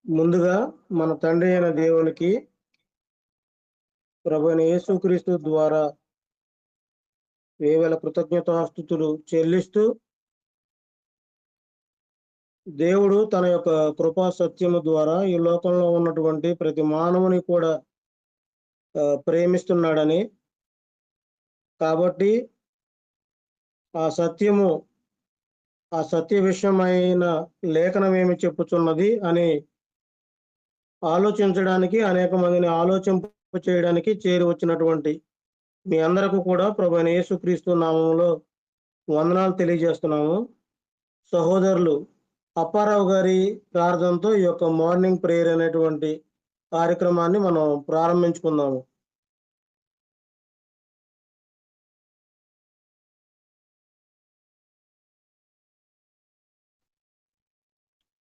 ముందుగా మన తండ్రి అయిన దేవునికి ప్రభువైన యేసుక్రీస్తు ద్వారా వేవేల కృతజ్ఞతాస్తుతులు చెల్లిస్తూ, దేవుడు తన యొక్క కృపా సత్యము ద్వారా ఈ లోకంలో ఉన్నటువంటి ప్రతి మానవుని కూడా ప్రేమిస్తున్నాడని, కాబట్టి ఆ సత్య విషయమైన లేఖనం ఏమి చెప్పుచున్నది అని ఆలోచించడానికి, అనేక మందిని ఆలోచింప చేయడానికి చేరి వచ్చినటువంటి మీ అందరకు కూడా ప్రభువైన యేసుక్రీస్తు నామములో వందనాలు తెలియజేస్తున్నాము. సహోదరులు అప్పారావు గారి ప్రార్థనతో ఈ యొక్క మార్నింగ్ ప్రేయర్ అనేటువంటి కార్యక్రమాన్ని మనం ప్రారంభించుకుందాము.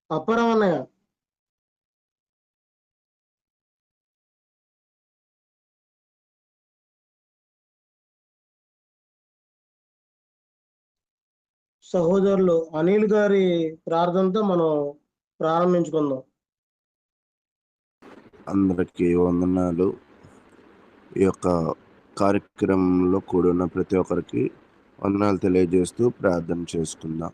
అప్పారావు అన్నయ్య, సహోదరులు అనిల్ గారి ప్రార్థనతో మనం ప్రారంభించుకుందాం. అందరికీ వందనాలు. ఈ యొక్క కార్యక్రమంలో కూడిన ప్రతి ఒక్కరికి వందనాలు తెలియజేస్తూ ప్రార్థన చేసుకుందాం.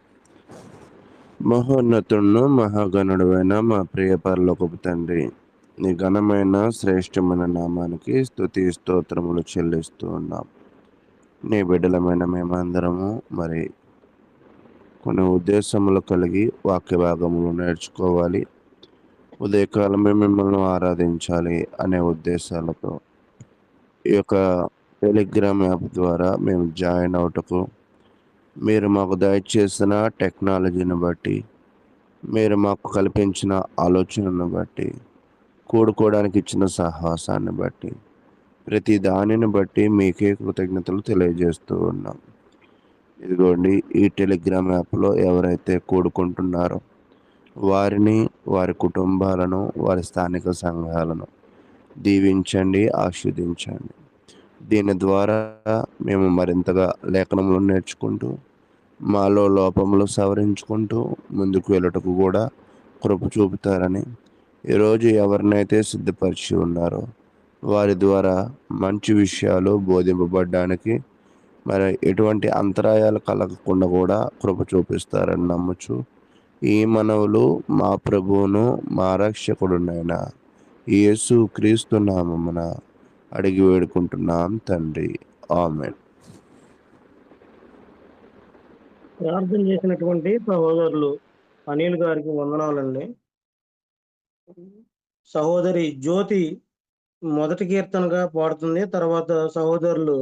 మహోన్నతుడును మహాగణుడైన మా ప్రియ పరలోకపు తండ్రి, నీ ఘనమైన శ్రేష్టమైన నామానికి స్తుతి స్తోత్రములు చెల్లిస్తూ ఉన్నాం. నీ బిడ్డలమైన మేమందరము మరి కొన్ని ఉద్దేశములు కలిగి వాక్య భాగములు నేర్చుకోవాలి, ఉదయకాలమే మిమ్మల్ని ఆరాధించాలి అనే ఉద్దేశాలతో ఈ యొక్క టెలిగ్రామ్ యాప్ ద్వారా మేము జాయిన్ అవుటకు మీరు మాకు దయచేసిన టెక్నాలజీని బట్టి, మీరు మాకు కల్పించిన ఆలోచనను బట్టి, కూడుకోవడానికి ఇచ్చిన సాహసాన్ని బట్టి, ప్రతి దానిని బట్టి మీకే కృతజ్ఞతలు తెలియజేస్తూ ఉన్నాం. ఇదిగోండి, ఈ టెలిగ్రామ్ యాప్లో ఎవరైతే కూడుకుంటున్నారో వారిని, వారి కుటుంబాలను, వారి స్థానిక సంఘాలను దీవించండి, ఆశీర్వదించండి. దీని ద్వారా మేము మరింతగా లేఖనములు నేర్చుకుంటూ, మాలో లోపములు సవరించుకుంటూ ముందుకు వెళ్ళటకు కూడా కృప చూపుతారని, ఈరోజు ఎవరినైతే సిద్ధపరిచి ఉన్నారో వారి ద్వారా మంచి విషయాలు బోధింపబడడానికి మరి ఎటువంటి అంతరాయాలు కలగకుండా కూడా కృప చూపిస్తారని నమ్ముచు ఈ మనవులు మా ప్రభువును మా రక్షకుడునైన యేసు క్రీస్తు నామమున అడిగి వేడుకుంటున్నాం తండ్రి, ఆమేన్. ప్రార్థన చేసినటువంటి సహోదరులు అనిల్ గారికి వందనాలండి. సహోదరి జ్యోతి మొదటి కీర్తనగా పాడుతుంది, తర్వాత సహోదరులు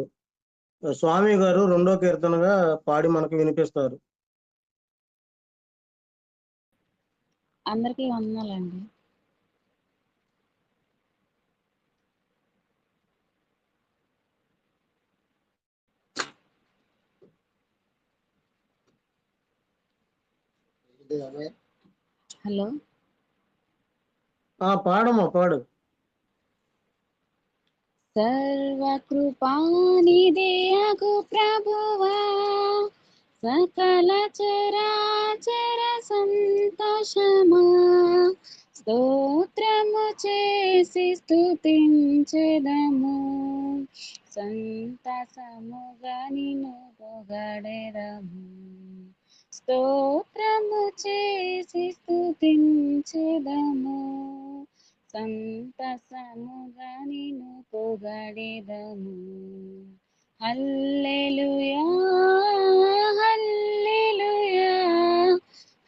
స్వామి గారు రెండో కీర్తనగా పాడి మనకు వినిపిస్తారు. అందరికీ వందనాలండి. హలో, పాడమ్మా, పాడు. సర్వకృపానిధియగు ప్రభువా, సకల చరాచర సంతోషమా, స్తోత్రము చేసి స్తుతించెదము, సంతసముగా నిన్ను పొగడెదము. స్తోత్రము చేసి స్తుతించెదము, సంతసముగా నిన్ను పొగడెదము. హల్లెలూయా, హల్లెలూయా,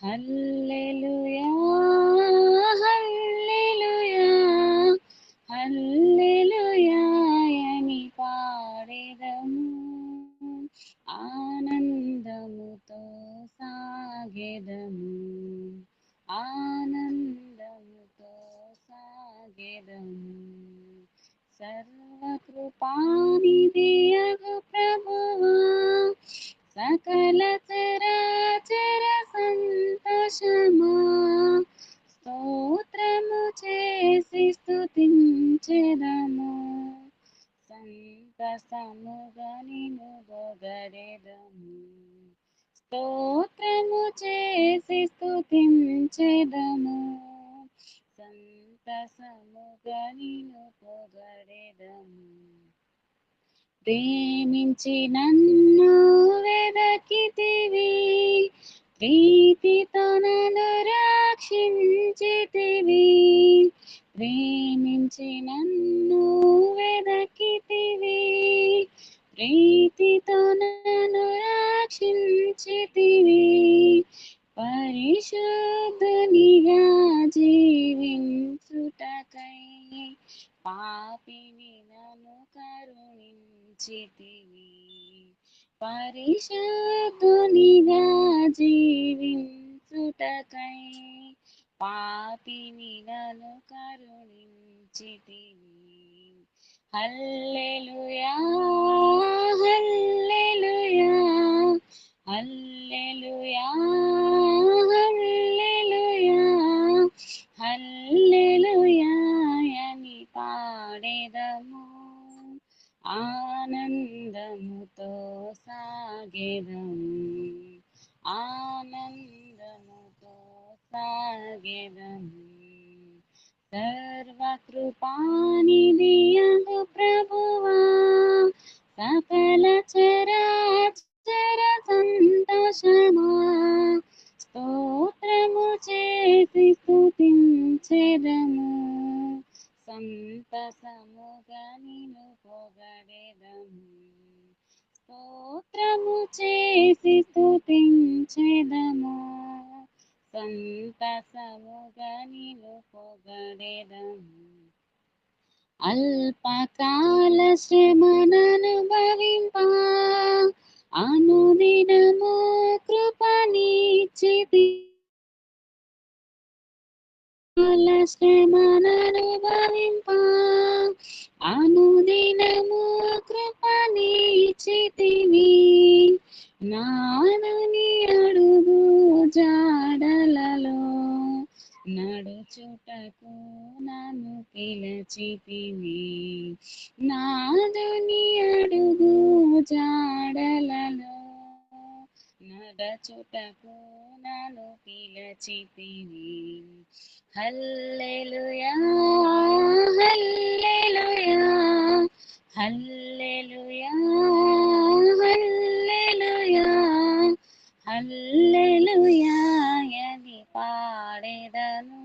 హల్లెలూయా, హల్లెలూయా, హల్లెలూయా అని పాడెదము, ఆనందముతో సాగెదము, ఆనందముతో సాగెదము. సర్వకృపానిధియగు ప్రభువా, సకల చరాచర సంతోషమా, స్తోత్రము చేసి స్తుతించెదము, సంతసముగా నిన్ను పొగడెదము. స్తోత్రము చేసి స్తుతించెదము, ప్రేమించి నన్ను వెదకితివి, ప్రీతితో నన్ను రక్షించితివి. ప్రేమించి నన్ను వెదకితివి, ప్రీతితో నన్ను రక్షించితివి. పరిశుద్ధునిగా జీవించుటకై పాపిని నన్ను కరుణించితివి. పరిశుద్ధునిగా జీవించుటకై పాపిని నన్ను కరుణించితివి. హల్లెలూయా హల్లెలూయా హల్లెలూయా హల్లెలూయా హల్లెలూయా అని పాడెదము, ఆనందముతో సాగెదము, ఆనందముతో సాగెదము. సర్వకృపానిధియగు ప్రభువా, సకల చరాచర సంతోషమా, స్తోత్రము చేసి స్తుతించెదము, సంతసముగా నిన్ను పొగడెదము. స్తోత్రము చేసి స్తుతించెదము, సంతసముగా నిన్ను పొగడెదము. అల్పకాల శ్రమననుభవింప అనుదినము కృపనిచ్చితి, శ్రమననుభవింప అనుదినము కృపనిచ్చితివి. నానుని అడుగు జాడలలో నడుచుటకు నన్ను పిలచితివి. నాదుని అడుగు జాడలలో నడుచుటకు నన్ను పిలచితివి. హల్లెలూయా హల్లెలూయా హల్లెలూయా హల్లెలూయా హల్లెలూయా అని పాడెదను,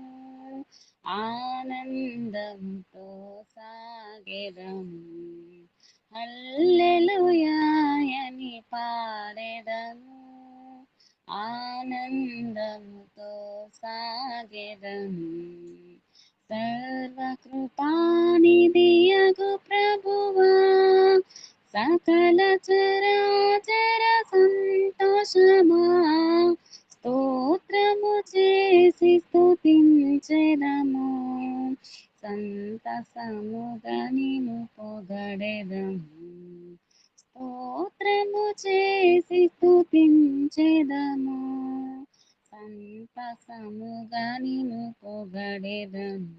ఆనందముతో సాగెదము. హల్లెలూయా అని పాడెదను, ఆనందముతో సాగెదము. సర్వకృపానిధియగు ప్రభువా, సకల చరాచర సంతోషమా, స్తోత్రము చేసి స్తుతించెదము, సంతసముగా నిన్ను పొగడెదము. స్తోత్రము చేసి స్తుతించెదము, సంతసముగా నిన్ను పొగడెదము.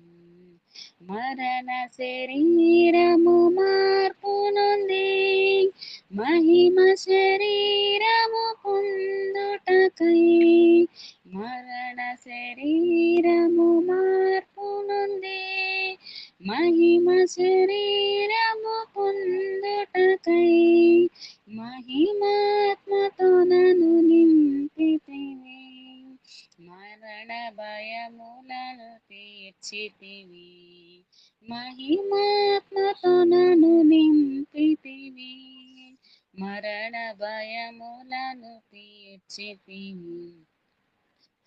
మరణ శరీరము మార్పు నొంది మహిమ శరీరము పొందుటకై, మరణ శరీరము మార్పు నొంది మహిమ శరీరము పొందుటకై, మహిమాత్మతో నన్ను నింపితివి. మరణ భయములను తీర్చితివి, మహిమాత్మతో నన్ను నింపితివి. మరణ భయములను తీర్చితివి.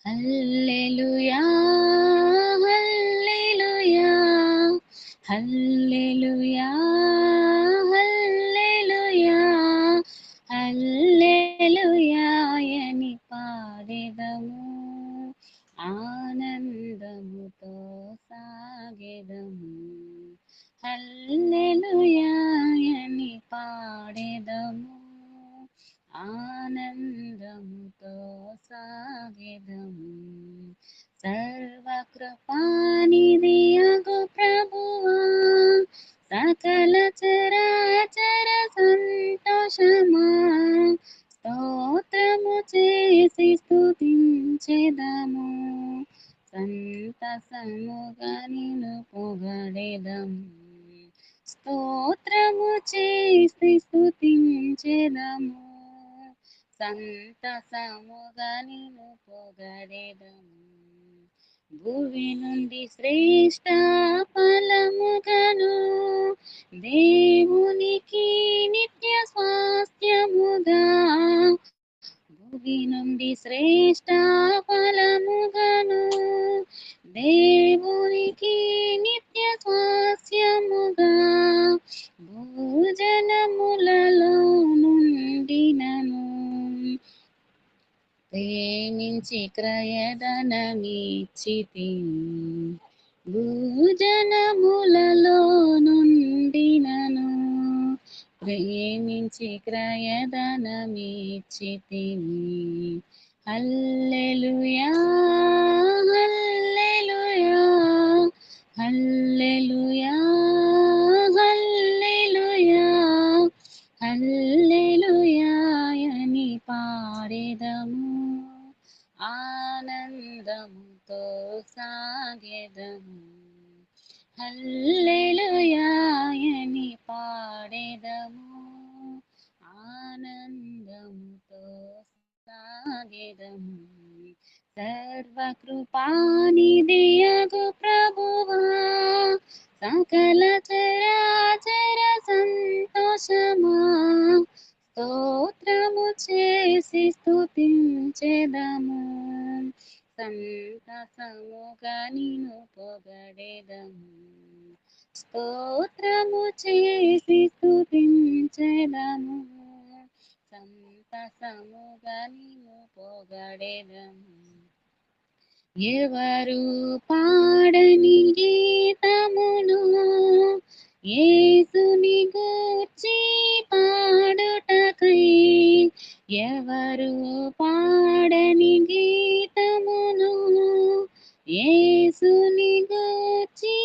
హల్లెలూయా హల్లెలూయా హల్లెలూయా హల్లెలూయా హల్లెలూయా అని పాడెదము, ఆనందముతో సాగెదము. హల్లెలూయా అని పాడెదము, ఆనందముతో సాగెదము. సర్వకృపానిధియగు ప్రభువా, సకల చరాచర సంతోషమా, స్తోత్రము చేసి స్తుతించెదము, సంతసముగా నిన్ను పొగడెదము. స్తోత్రము చేసి స్తుతించెదము, సంతసముగా నిన్ను పొగడెదము. భూమి నుండి శ్రేష్ట ఫలముగను దేవునికి నిత్య స్వాస్థ్యముగా, భూమి నుండి శ్రేష్ట ఫలముగను దేవునికి నిత్య స్వాస్థ్యముగా, భూజనములలో నుండినను ప్రేమించి క్రయధనమిచ్చితిని, భూజనములలో నుండినను ప్రేమించి క్రయధనమిచ్చితిని. హల్లెలూయా హల్లెలూయా హల్లెలూయా హల్లెలూయా హల్లెలూయా అని పాడెదము, ఆనందముతో సాగెదము. హల్లెలూయా అని పాడెదము, ఆనందముతో సాగెదము. సర్వకృపానిధియగు ప్రభువా, సకల చరాచర సంతోషమా, స్తోత్రము చేసి స్తుతించెదము, సంతసముగా నిన్ను పొగడెదము. స్తోత్రము చేసి స్తుతించెదము, సంతసముగా నిన్ను పొగడెదము. ఎవరు పాడని గీతమును యేసుని గూర్చి పాడుటకై, ఎవరు పాడని గీతమును యేసుని గూర్చి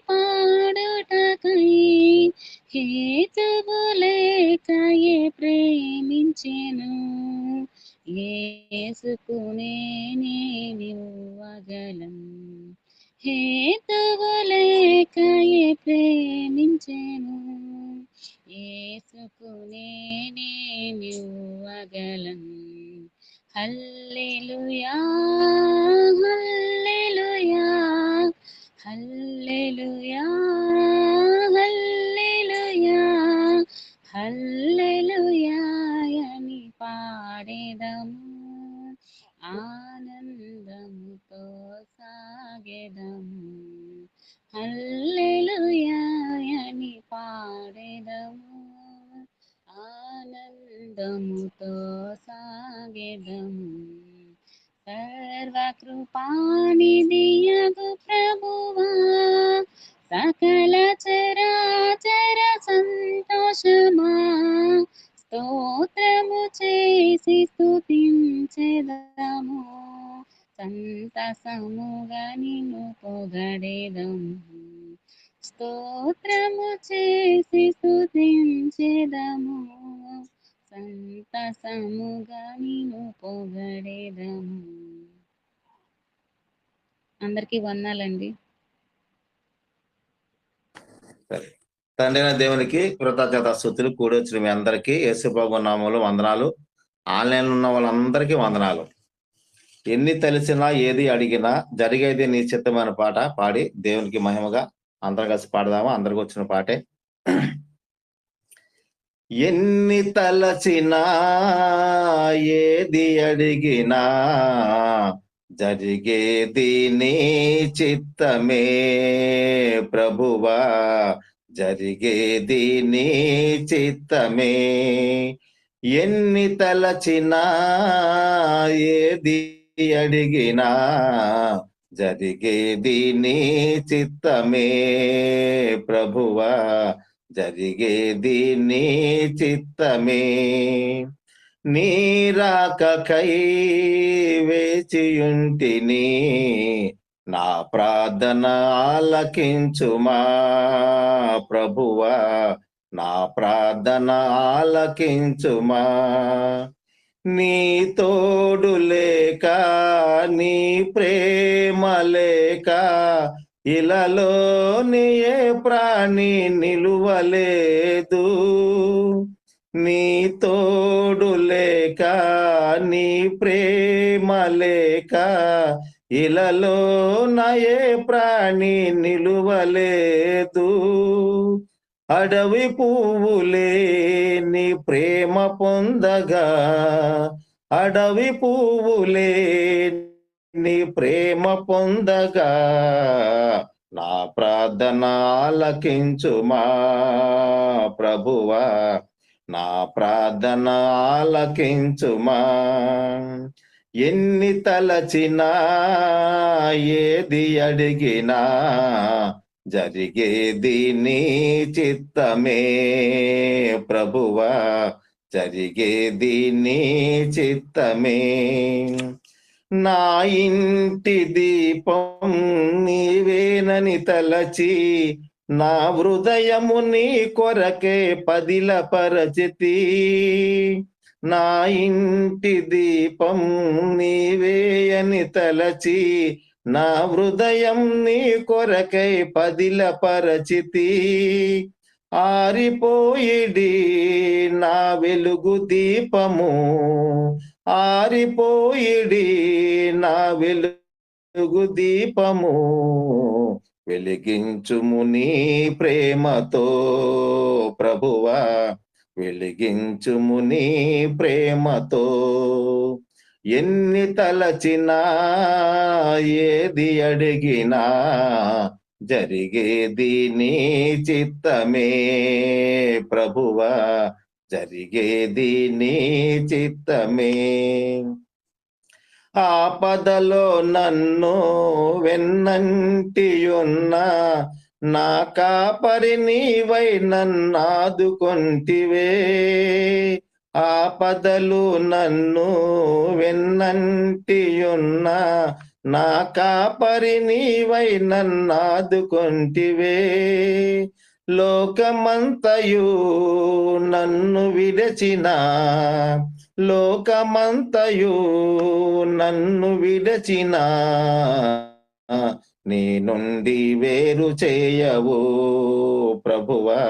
పాడుటకై, హేతువు లేకయే ప్రేమించెను, యేసుకు నేనివ్వగలను. హేతువు లేకయే ప్రేమించెను, యేసుకు నేనివ్వగలను. హల్లెలూయా హల్లెలూయా హల్లెలూయా హల్లెలూయా హల్లెలూయా అని పాడెదము, ఆనందముతో సాగెదము. హల్లెలూయా అని పాడెదము, ఆనందముతో సాగెదము. సర్వకృపానిధియగు ప్రభువా, సకల చరాచర సంతోషమా, స్తోత్రము చేసి స్తుతించెదము, సంతసముగా నిన్ను పొగడెదము. స్తోత్రము చేసి స్తుతించెదము, సంతసముగా నిన్ను పొగడెదము. అందరికీ వందనాలండి. తండ్రి అయిన దేవునికి కృతజ్ఞత స్తుతులు. కూడి వచ్చిన మీ అందరికీ యేసుప్రభు నామములో వందనాలు. ఆన్లైన్ ఉన్న వాళ్ళందరికీ వందనాలు. ఎన్ని తెలిసినా ఏది అడిగినా జరిగేది నీ చిత్తమైన పాట పాడి దేవునికి మహిమగా అందరం కలిసి పాడదామా? అందరికి వచ్చిన పాటే. ఎన్ని తలచినా ఏది అడిగినా జరిగేది నీ చిత్తమే ప్రభువా, జరిగేది నీ చిత్తమే. ఎన్ని తలచినా ఏది అడిగినా జరిగేది నీ చిత్తమే ప్రభువా, జరిగేది నీ చిత్తమే. నీ రాకకై వేచియుంటిని, నా ప్రార్థన ఆలకించుమా ప్రభువా, నా ప్రార్థన ఆలకించుమా. నీ తోడు లేక నీ ప్రేమ లేక ఇలాలోని ఏ ప్రాణి నిలువలేదు, నీ తోడు లేక, నీ ప్రేమ లేక, ఇలాలో నా ఏ ప్రాణి నిలువలేదు. అడవి పువ్వులే నీ ప్రేమ పొందగా, అడవి పువ్వులే నీ ప్రేమ పొందగా, నా ప్రార్థన ఆలకించుమా ప్రభువా, నా ప్రార్థన ఆలకించుమా. ఎన్ని తలచినా ఏది అడిగినా జరిగేది నీ చిత్తమే ప్రభువా, జరిగేది నీ చిత్తమే. నా ఇంటి దీపం నీవేనని తలచి, నా హృదయము నీ కొరకే పదిలపరచితి. నా ఇంటి దీపం నీవే అని తలచి, నా హృదయం నీ కొరకై పదిలపరచితి. ఆరిపోయిడి నా వెలుగు దీపము, ఆరిపోయిడి నా వెలుగు దీపము, వెలిగించుము నీ ప్రేమతో ప్రభువా, వెలిగించుము నీ ప్రేమతో. ఎన్ని తలచినా ఏది అడిగినా జరిగేది నీ చిత్తమే ప్రభువా, జరిగేది నీ చిత్తమే. ఆపదలో నన్ను వెన్నంటియున్న నా కాపరి నీవై నన్నాదుకొంటివే. ఆపదలు నన్ను వెన్నంటియున్న నా కాపరి నీవై నన్నాదుకొంటివే. లోకమంతయు నన్ను విడచిన, లోకమంతయు నన్ను విడచిన, నీ నుండి వేరు చేయవు ప్రభువా,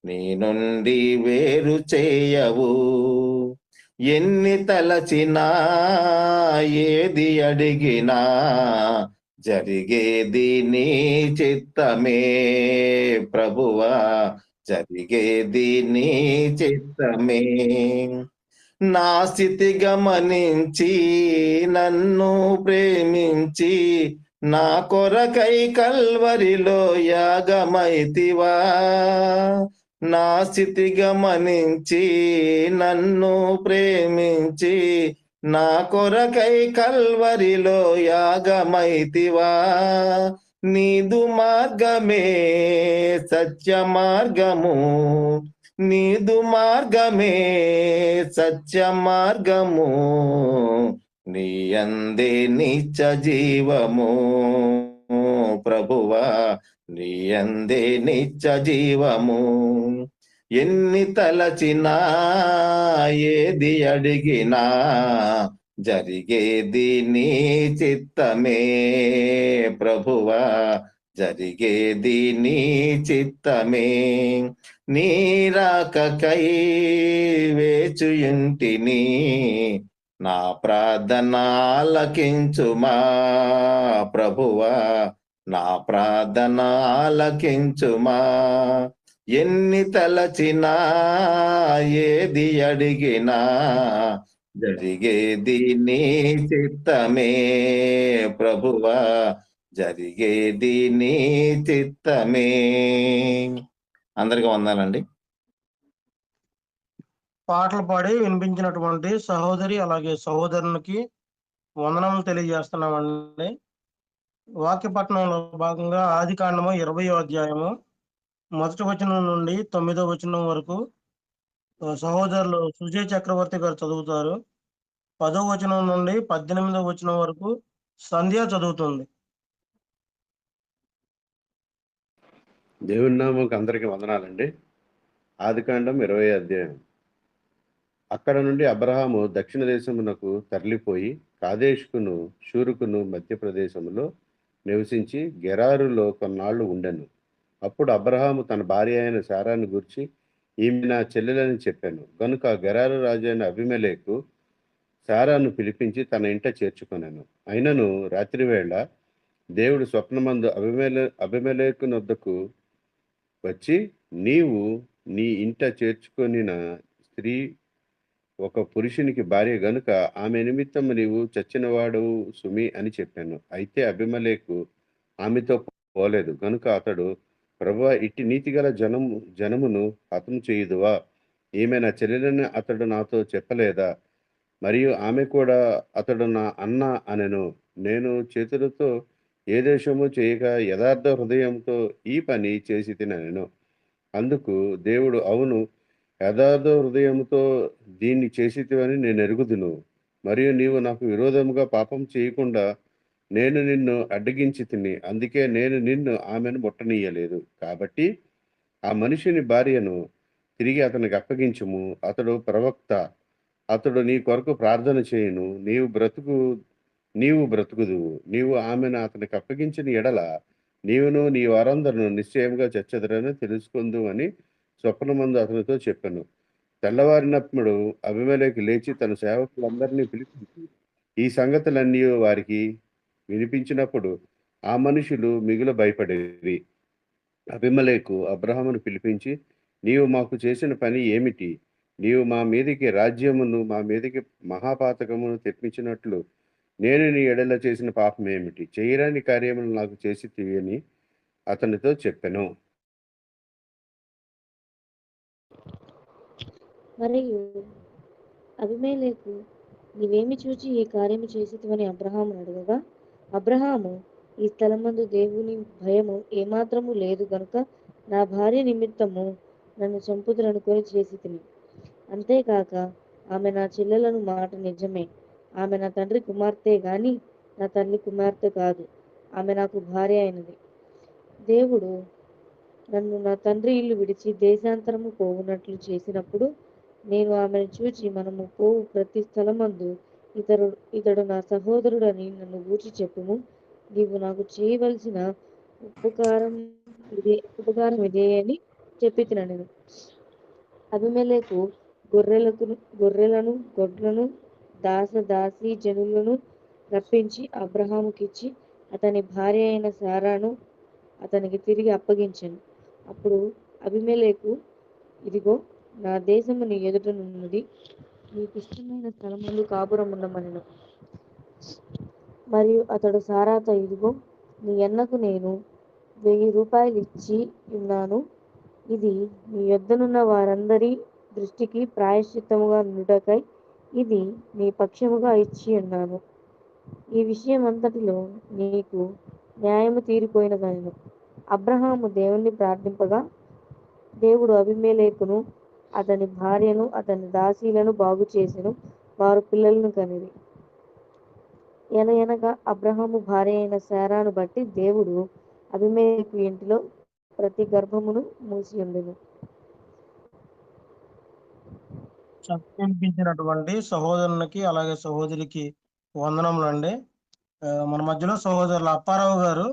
నీ నుండి వేరు చేయవు. ఎన్ని తలచినా ఏది అడిగినా జరిగేది నీ చిత్తమే ప్రభువా, జరిగేది నీ చిత్తమే. నా స్థితి గమనించి నన్ను ప్రేమించి, నా కొరకై కల్వరిలో యాగమైతివా. నా స్థితి గమనించి నన్ను ప్రేమించి, నా కొరకై కల్వరిలో యాగమైతివా. నీదు మార్గమే సత్య మార్గము, నీదు మార్గమే సత్య మార్గము, నీ అందే నిత్య జీవము ప్రభువా, నీ అందే నిత్య జీవము. ఎన్ని తలచినా ఏది అడిగినా జరిగేది నీ చిత్తమే ప్రభువా, జరిగేది నీ చిత్తమే. నీ రాకకై వేచుయుంటిని, నా ప్రార్థన ఆలకించుమా ప్రభువా, నా ప్రార్థన ఆలకించుమా. ఎన్ని తలచినా ఏది అడిగినా జరిగేది నీ చిత్తమే ప్రభువా, జరిగేది నీ చిత్తమే. అందరికీ వందనాలండి. పాటలు పాడి వినిపించినటువంటి సహోదరి అలాగే సహోదరునికి వందనములు తెలియజేస్తున్నామండి. వాక్య పఠనంలో భాగంగా ఆది కాండము 20వ అధ్యాయము 1వ వచనం నుండి 9వ వచనం వరకు సహోదరులు సుజయ్ చక్రవర్తి గారు చదువుతారు. 10వ వచనం నుండి 18వ వచనం వరకు సంధ్య చదువుతుంది. దేవుని నామకు అందరికీ వందనాలండి. ఆదికాండం 20వ అధ్యాయం. అక్కడ నుండి అబ్రహాము దక్షిణ దేశమునకు తరలిపోయి కాదేశుకును షూరుకును మధ్యప్రదేశములో నివసించి గెరారులో కొన్నాళ్ళు ఉండెను. అప్పుడు అబ్రహాము తన భార్య అయిన శారాను గూర్చి, ఈమె నా చెల్లెలని చెప్పాను. గనుక గెరారు రాజైన అబీమెలెకు శారాను పిలిపించి తన ఇంట చేర్చుకొనెను. అయినను రాత్రివేళ దేవుడు స్వప్నమందు అబీమెలెకునొద్దకు వచ్చి, నీవు నీ ఇంట చేర్చుకొనిన స్త్రీ ఒక పురుషునికి భార్య గనుక ఆమె నిమిత్తము నీవు చచ్చినవాడవు సుమి అని చెప్పాను. అయితే అబీమెలెకు ఆమెతో పోలేదు. గనుక అతడు, ప్రభువా, ఇట్టి నీతిగల జనమును హతము చేయుదువా? ఈమె నా చెల్లెలని అతడు నాతో చెప్పలేదా? మరియు ఆమె కూడా అతడు నా అన్న అనెను. నేను చేతులతో ఏ దోషము చేయక యథార్థ హృదయంతో ఈ పని చేసి తినెను. అందుకు దేవుడు, అవును, యథార్థ హృదయముతో దీన్ని చేసితివని నేను ఎరుగుదును. మరియు నీవు నాకు విరోధముగా పాపం చేయకుండా నేను నిన్ను అడ్డగించి తిని, అందుకే నేను నిన్ను ఆమెను ముట్టనీయలేదు. కాబట్టి ఆ మనిషిని భార్యను తిరిగి అతనికి అప్పగించుము. అతడు ప్రవక్త, అతడు నీ కొరకు ప్రార్థన చేయును. నీవు బ్రతుకుదువు. నీవు ఆమెను అతనికి అప్పగించిన ఎడల నీవును నీ వారందరూ నిశ్చయముగా చచ్చెదరని తెలుసుకుందు అని స్వప్నమందు అతనితో చెప్పాను. తెల్లవారినప్పుడు అబీమెలెకు లేచి తన సేవకులందరినీ పిలిపించి ఈ సంగతులన్నీ వారికి వినిపించినప్పుడు ఆ మనుషులు మిగులు భయపడేది. అబీమెలెకు అబ్రహామును పిలిపించి, నీవు మాకు చేసిన పని ఏమిటి? నీవు మా మీదికి రాజ్యమును మా మీదికి మహాపాతకమును తెప్పించినట్లు నేను నీ ఎడల చేసిన పాపం ఏమిటి? చేయరాని కార్యములు నాకు చేసితివి అని అతనితో చెప్పెను. మరియు అబీమెలెకు, నీవేమి చూచి ఈ కార్యము చేసితివని అబ్రహామును అడగగా, అబ్రహాము, ఈ స్థలమందు దేవుని భయము ఏమాత్రము లేదు గనుక నా భార్య నిమిత్తము నన్ను చంపుదురనుకొని చేసి తిని. అంతేకాక ఆమె నా చెల్లెలను మాట నిజమే. ఆమె నా తండ్రి కుమార్తె గాని నా తల్లి కుమార్తె కాదు. ఆమె నాకు భార్య అయినది. దేవుడు నన్ను నా తండ్రి ఇల్లు విడిచి దేశాంతరము పోవునట్లు చేసినప్పుడు నేను ఆమెను చూచి, మనము పోవు ప్రతి స్థలమందు ఇతడు నా సహోదరుడని నన్ను గూర్చి చెప్పుము. నీవు నాకు చేయవలసిన ఉపకారం ఇదే అని చెప్పి తినను. అబీమెలెకు గొర్రెలను గొడ్లను దాసీ జనులను రప్పించి అబ్రహాముకిచ్చి అతని భార్య అయిన శారాను అతనికి తిరిగి అప్పగించెను. అప్పుడు అబీమెలెకు, ఇదిగో, నా దేశము నీ ఎదుటనున్నది, నీకిష్టమైన స్థలమందు కాపురముండమనెను. మరియు అతడు శారాతో, ఇదిగో, నీ అన్నకు నేను 1000 రూపాయలు ఇచ్చి ఉన్నాను. ఇది నీ యొద్దనున్న వారందరి దృష్టికి ప్రాయశ్చిత్తముగా నుండుటకై ఇది నీ పక్షముగా ఇచ్చి ఉన్నాను. ఈ విషయం అంతటిలో నీకు న్యాయము తీరిపోయినదనెను. అబ్రహాము దేవుణ్ణి ప్రార్థింపగా దేవుడు అబీమెలెకును అతని భార్యను అతని దాసీలను బాగు చేసెను. వారు పిల్లలను కనిరి. ఎలయనగా అబ్రహాము భార్య అయిన శారాను బట్టి దేవుడు అబీమెలెకు ఇంటిలో ప్రతి గర్భమును మూసి ఉండెను. వినిపించినటువంటి సహోదరునికి అలాగే సహోదరికి వందనములండి. మన మధ్యలో సహోదరులు అప్పారావు గారు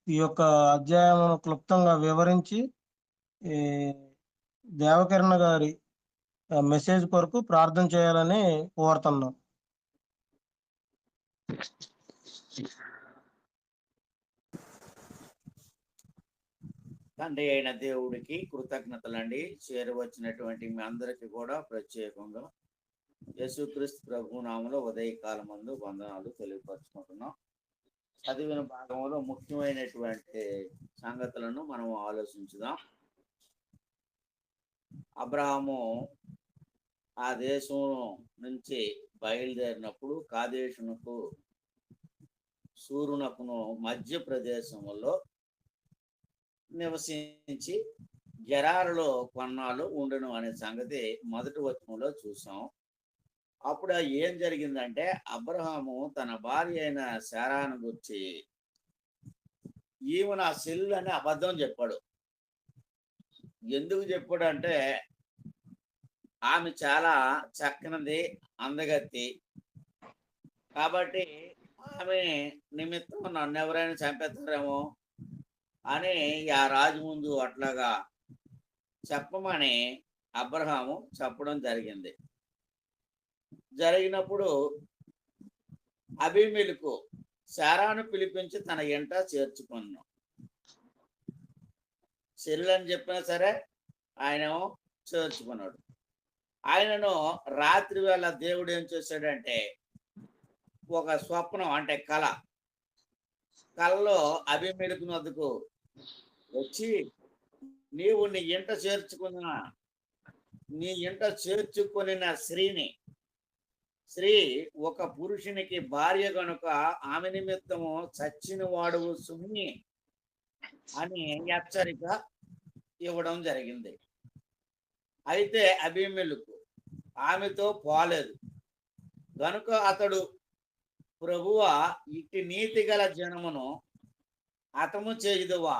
ఈ యొక్క అధ్యాయమును క్లుప్తంగా వివరించి ఈ దేవకిరణ గారి మెసేజ్ కొరకు ప్రార్థన చేయాలని కోరుతున్నాం. తండ్రి అయిన దేవుడికి కృతజ్ఞతలండి. చేరువచ్చినటువంటి మీ అందరికీ కూడా ప్రత్యేకంగా యేసుక్రీస్తు ప్రభు నామములో ఉదయకాలం ముందు వందనాలు తెలియపరుచుకుంటున్నాం. చదివిన భాగంలో ముఖ్యమైనటువంటి సంగతులను మనం ఆలోచించుదాం. అబ్రహాము ఆ దేశం నుంచి బయలుదేరినప్పుడు కాదేశునకు సూరునకును మధ్య ప్రదేశంలో నివసించి గెరారులో కొన్నాళ్ళు ఉండను అనే సంగతి మొదటి వచనంలో చూసాం. అప్పుడు ఏం జరిగిందంటే, అబ్రహాము తన భార్య అయిన శారాను గురించి ఈమె నా సెల్లు అని అబద్ధం చెప్పాడు. ఎందుకు చెప్పాడు అంటే, ఆమె చాలా చక్కనిది, అందగత్తి. కాబట్టి ఆమె నిమిత్తం నన్ను ఎవరైనా చంపేస్తారేమో అని ఆ రాజు ముందు అట్లాగా చెప్పమని అబ్రహాము చెప్పడం జరిగినప్పుడు అబీమెలెకు శారాను పిలిపించి తన ఇంట చేర్చుకున్నాను. చెల్లెని చెప్పినా సరే ఆయన చేర్చుకున్నాడు. ఆయనను రాత్రి వేళ దేవుడు ఏం చేశాడంటే ఒక స్వప్నం అంటే కలలో అబీమెలెకు వద్దకు వచ్చి, నీవు నీ ఇంట చేర్చుకున్న స్త్రీ ఒక పురుషునికి భార్య గనుక ఆమె నిమిత్తము చచ్చిన వాడువు సుమ్మి అని హెచ్చరిక ఇవ్వడం జరిగింది. అయితే అబీమెలెకు ఆమెతో పోలేదు గనుక అతడు, ప్రభువా, ఇట్టి నీతి గల జనమును హతము చేయుదువా?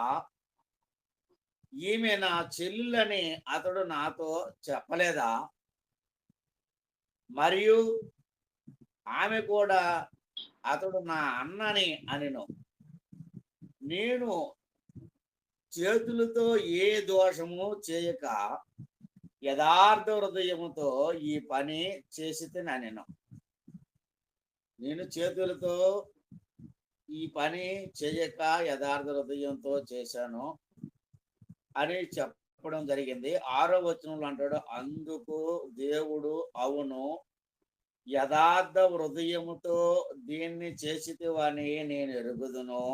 ఈమె నా చెల్లులని అతడు నాతో చెప్పలేదా? మరియు ఆమె కూడా అతడు నా అన్నని అనెను. నేను చేతులతో ఏ దోషము చేయక యథార్థ హృదయముతో ఈ పని చేసితినెను. నేను చేతులతో ఈ పని చేయక యథార్థ హృదయంతో చేశాను అని చెప్పడం జరిగింది. 6వ వచనంలో అంటాడు, అందుకు దేవుడు, అవును, యథార్థ హృదయముతో దీన్ని చేసితివని నేను ఎరుగుదును.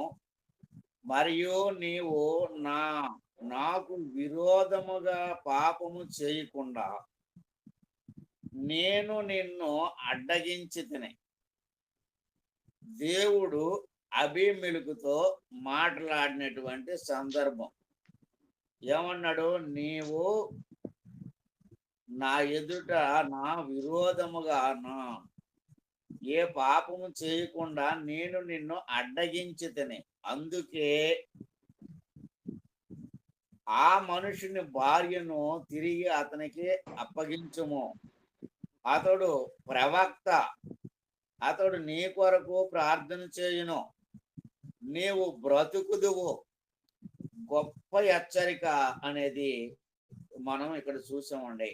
మరియు నీవు నాకు విరోధముగా పాపము చేయకుండా నేను నిన్ను అడ్డగించితిని. దేవుడు అబీమెలెకుతో మాట్లాడినటువంటి సందర్భం ఏమన్నాడు? నీవు నా ఎదుట నా విరోధముగా ఏ పాపము చేయకుండా నేను నిన్ను అడ్డగించితిని. అందుకే ఆ మనుషుని భార్యను తిరిగి అతనికి అప్పగించుము. అతడు ప్రవక్త, అతడు నీ కొరకు ప్రార్థన చేయును, నీవు బ్రతుకుదువు. గొప్ప హెచ్చరిక అనేది మనం ఇక్కడ చూసామండి.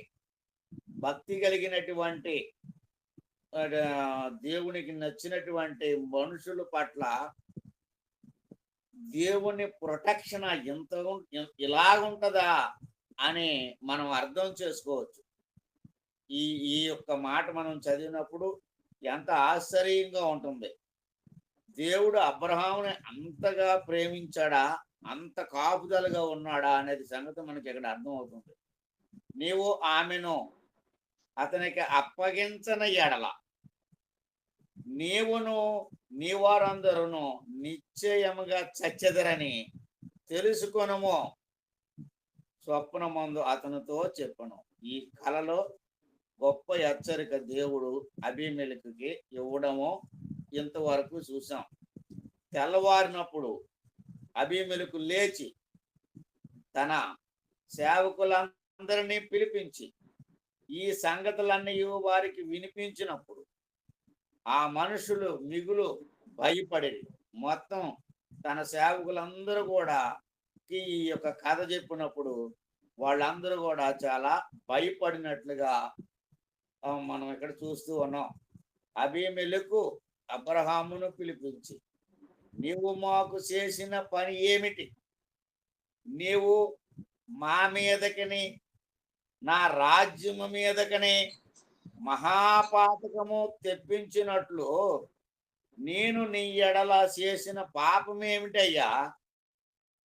భక్తి కలిగినటువంటి దేవునికి నచ్చినటువంటి మనుషుల పట్ల దేవుని ప్రొటెక్షన్ ఇలాగుంటదా అని మనం అర్థం చేసుకోవచ్చు. ఈ యొక్క మాట మనం చదివినప్పుడు ఎంత ఆశ్చర్యంగా ఉంటుంది. దేవుడు అబ్రహాముని అంతగా ప్రేమించాడా, అంత కాపుదలుగా ఉన్నాడా అనేది సంగతి మనకి ఇక్కడ అర్థం అవుతుంది. నీవు ఆమెను అతనికి అప్పగించన ఎడల నీవును నీ వారందరూ నిశ్చయముగా చచ్చెదరని తెలుసుకొనుము. స్వప్నమందు అతనితో చెప్పను. ఈ కలలో గొప్ప హెచ్చరిక దేవుడు అబీమెలెకుకి ఇవ్వడము ఇంతవరకు చూసాం. తెల్లవారినప్పుడు అబీమెలెకు లేచి తన సేవకులందరినీ పిలిపించి ఈ సంగతులన్నీ వారికి వినిపించినప్పుడు ఆ మనుషులు మిగులు భయపడి మొత్తం తన సేవకులందరూ కూడా ఈ యొక్క కథ చెప్పినప్పుడు వాళ్ళందరూ కూడా చాలా భయపడినట్లుగా మనం ఇక్కడ చూస్తూ ఉన్నాం. అబీమెలెకు అబ్రహామును పిలిపించి, నీవు మాకు చేసిన పని ఏమిటి? నీవు మా మీదకని నా రాజ్యము మీదకని మహాపాతకము తెప్పించినట్లు నేను నీ ఎడల చేసిన పాపం ఏమిటయ్యా?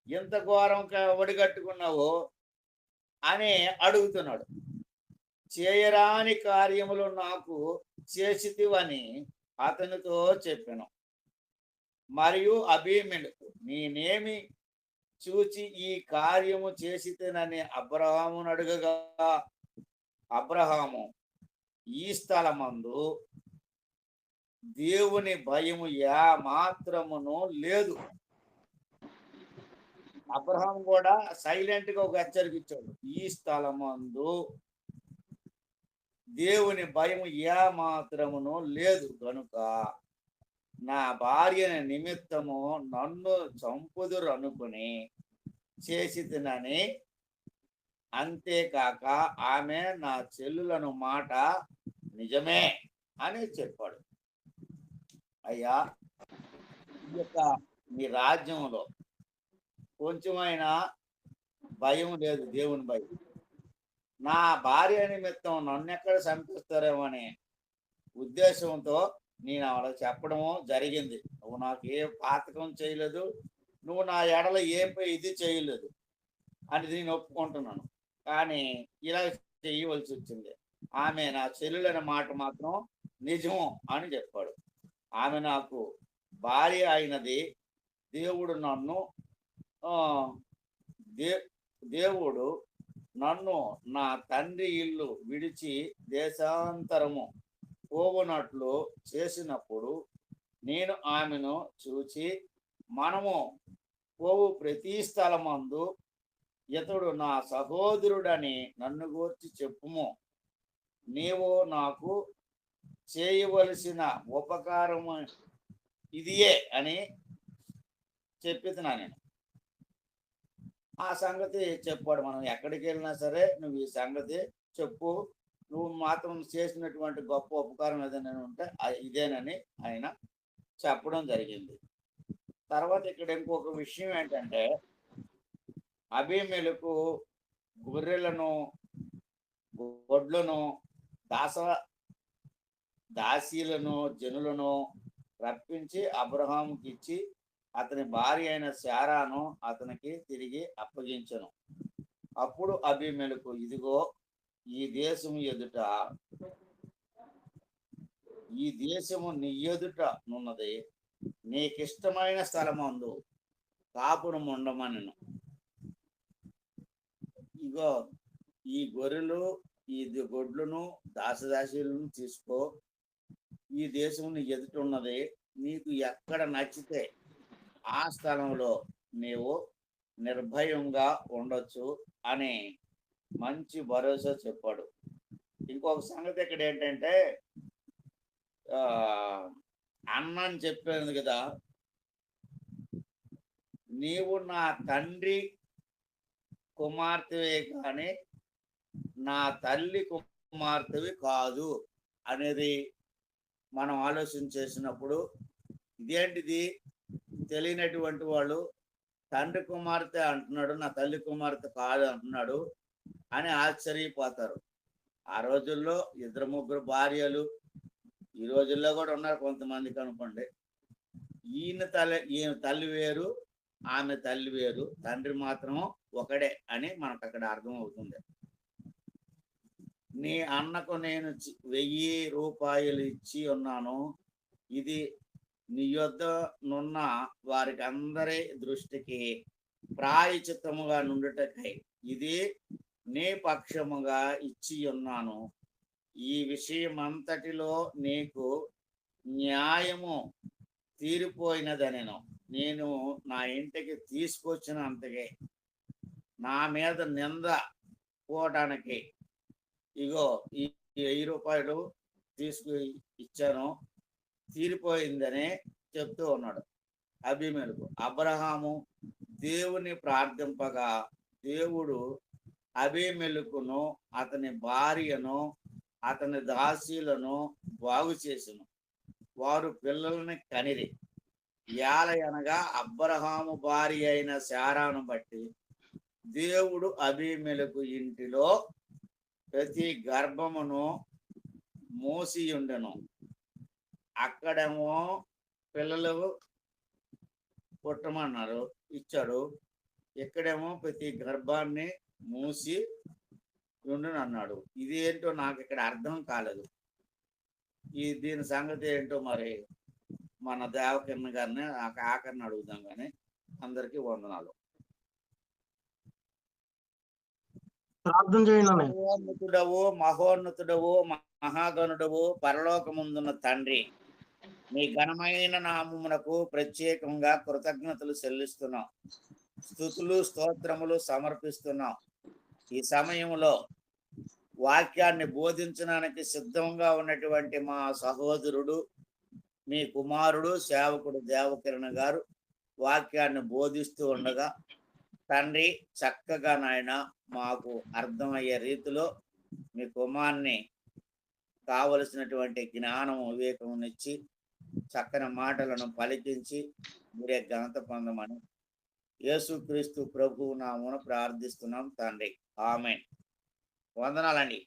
ఎంత ఘోరంగా ఒడిగట్టుకున్నావు అని అడుగుతున్నాడు. చేయరాని కార్యములు నాకు చేసితివని అతనితో చెప్పాను. మరియు అబీమెలెకు నేనేమి చూచి ఈ కార్యము చేసితేనని అబ్రహామును అడుగగా, అబ్రహాము ఈ స్థలమందు దేవుని భయము మాత్రమును లేదు. అబ్రహాం కూడా సైలెంట్ గా ఒక హెచ్చరిక ఇచ్చాడు. ఈ స్థలమందు దేవుని భయము మాత్రమును లేదు గనుక నా భార్య నిమిత్తము నన్ను చంపుదురు అనుకుని చేసి తినని, అంతేకాక ఆమె నా చెల్లులను మాట నిజమే అని చెప్పాడు. అయ్యా, ఈ యొక్క మీ రాజ్యంలో కొంచెమైనా భయం లేదు, దేవుని భయం. నా భార్య నిమిత్తం నన్ను ఎక్కడ చంపిస్తారేమో అనే ఉద్దేశంతో నేను వాళ్ళకి చెప్పడము జరిగింది. నువ్వు నాకు ఏ పాతకం చేయలేదు, నువ్వు నా ఎడల ఏ ఇది చేయలేదు అని నేను ఒప్పుకుంటున్నాను, కానీ ఇలా చేయవలసి వచ్చింది. ఆమె నా చెల్లెలైన మాట మాత్రం నిజం అని చెప్పాడు. ఆమె నాకు భార్య అయినది. దేవుడు నన్ను దేవుడు నన్ను నా తండ్రి ఇల్లు విడిచి దేశాంతరము పోవునట్లు చేసినప్పుడు నేను ఆమెను చూచి, మనము పోవు ప్రతి స్థలమందు ఇతడు నా సహోదరుడని నన్ను గూర్చి చెప్పుము, నీవు నాకు చేయవలసిన ఉపకారము ఇదియే అని చెప్పితున్నా నేను. ఆ సంగతి చెప్పాడు. మనం ఎక్కడికి వెళ్ళినా సరే నువ్వు ఈ సంగతి చెప్పు, నువ్వు మాత్రం చేసినటువంటి గొప్ప ఉపకారం ఏదైనా ఉంటే ఇదేనని ఆయన చెప్పడం జరిగింది. తర్వాత ఇక్కడ ఇంకొక విషయం ఏంటంటే, అబీమెలెకు గొర్రెలను గొడ్లను దాసీలను జనులను రప్పించి అబ్రహాముకి ఇచ్చి అతని భార్య అయిన శారాను అతనికి తిరిగి అప్పగించెను. అప్పుడు అబీమెలెకు, ఇదిగో ఈ దేశము నీ ఎదుట నున్నది, నీకిష్టమైన స్థలమందు కాపురం ఉండమనెను. ఇగో ఈ గొర్రెలు ఈ గొడ్లను దాసదాసీలను తీసుకో, ఈ దేశం నీ ఎదుట ఉన్నది, నీకు ఎక్కడ నచ్చితే ఆ స్థలంలో నీవు నిర్భయంగా ఉండొచ్చు అని మంచి భరోసా చెప్పాడు. ఇంకొక సంగతి ఇక్కడ ఏంటంటే, అన్న అని చెప్పాను కదా, నీవు నా తండ్రి కుమార్తెవే కానీ నా తల్లి కుమార్తెవి కాదు అనేది మనం ఆలోచన చేసినప్పుడు, ఇదేంటిది తెలియనటువంటి వాళ్ళు తండ్రి కుమార్తె అంటున్నాడు, నా తల్లి కుమార్తె కాదు అంటున్నాడు అని ఆశ్చర్యపోతారు. ఆ రోజుల్లో 2-3 భార్యలు, ఈ రోజుల్లో కూడా ఉన్నారు కొంతమంది కనుకోండి. ఈయన తల్లి వేరు, ఆమె తల్లి వేరు, తండ్రి మాత్రము ఒకడే అని మనకు అక్కడ అర్థం అవుతుంది. నీ అన్నకు నేను 1000 రూపాయలు ఇచ్చి ఉన్నాను, ఇది నీ యొద్ద నున్న వారికి అందరి దృష్టికి ప్రాయచిత్తముగా నుండుటకై ఇది నీ పక్షముగా ఇచ్చి ఉన్నాను. ఈ విషయం అంతటిలో నీకు న్యాయము తీరిపోయినదనెను. నేను నా ఇంటికి తీసుకొచ్చిన అంతకే నా మీద నింద పోవటానికి ఇగో ఈ 1000 రూపాయలు తీసుకు ఇచ్చాను, తీరిపోయిందని చెప్తూ ఉన్నాడు అబీమెలెకు. అబ్రహాము దేవుని ప్రార్థింపగా దేవుడు అబీమెలెకును అతని భార్యను అతని దాసీలను బాగు చేసెను. వారు పిల్లల్ని కనిరి. ఏలయనగా అబ్రహాము భార్య అయిన శారాను బట్టి దేవుడు అబీమెలెకు ఇంటిలో ప్రతి గర్భమును మూసియుండెను. అక్కడేమో పిల్లలు పుట్టమన్నారు, ఇచ్చాడు. ఇక్కడేమో ప్రతి గర్భాన్ని మూసి ఉండును అన్నాడు. ఇదేంటో నాకు ఇక్కడ అర్థం కాలేదు. దీని సంగతి ఏంటో మరి మన దేవకిరణ్ గారిని ఆఖరిని అడుగుదాం. కానీ అందరికీ వందనాలు. ప్రార్థన చేయండి. మహోన్నతుడవు మహాగణుడవు పరలోకముందున్న తండ్రి, మీ ఘనమైన నామమునకు ప్రత్యేకంగా కృతజ్ఞతలు చెల్లిస్తున్నాం, స్తుతులు స్తోత్రములు సమర్పిస్తున్నాం. ఈ సమయంలో వాక్యాన్ని బోధించడానికి సిద్ధంగా ఉన్నటువంటి మా సహోదరుడు మీ కుమారుడు సేవకుడు దేవకిరణ గారు వాక్యాన్ని బోధిస్తూ ఉండగా తండ్రి చక్కగా నాయన మాకు అర్థమయ్యే రీతిలో మీ కుమార్ని కావలసినటువంటి జ్ఞానం వివేకం ఇచ్చి చక్కని మాటలను పలికించి మీరే ఘనత పొందమని యేసుక్రీస్తు ప్రభువు నామమున ప్రార్థిస్తున్నాం తండ్రి. ఆమేన్. వందనాలండి.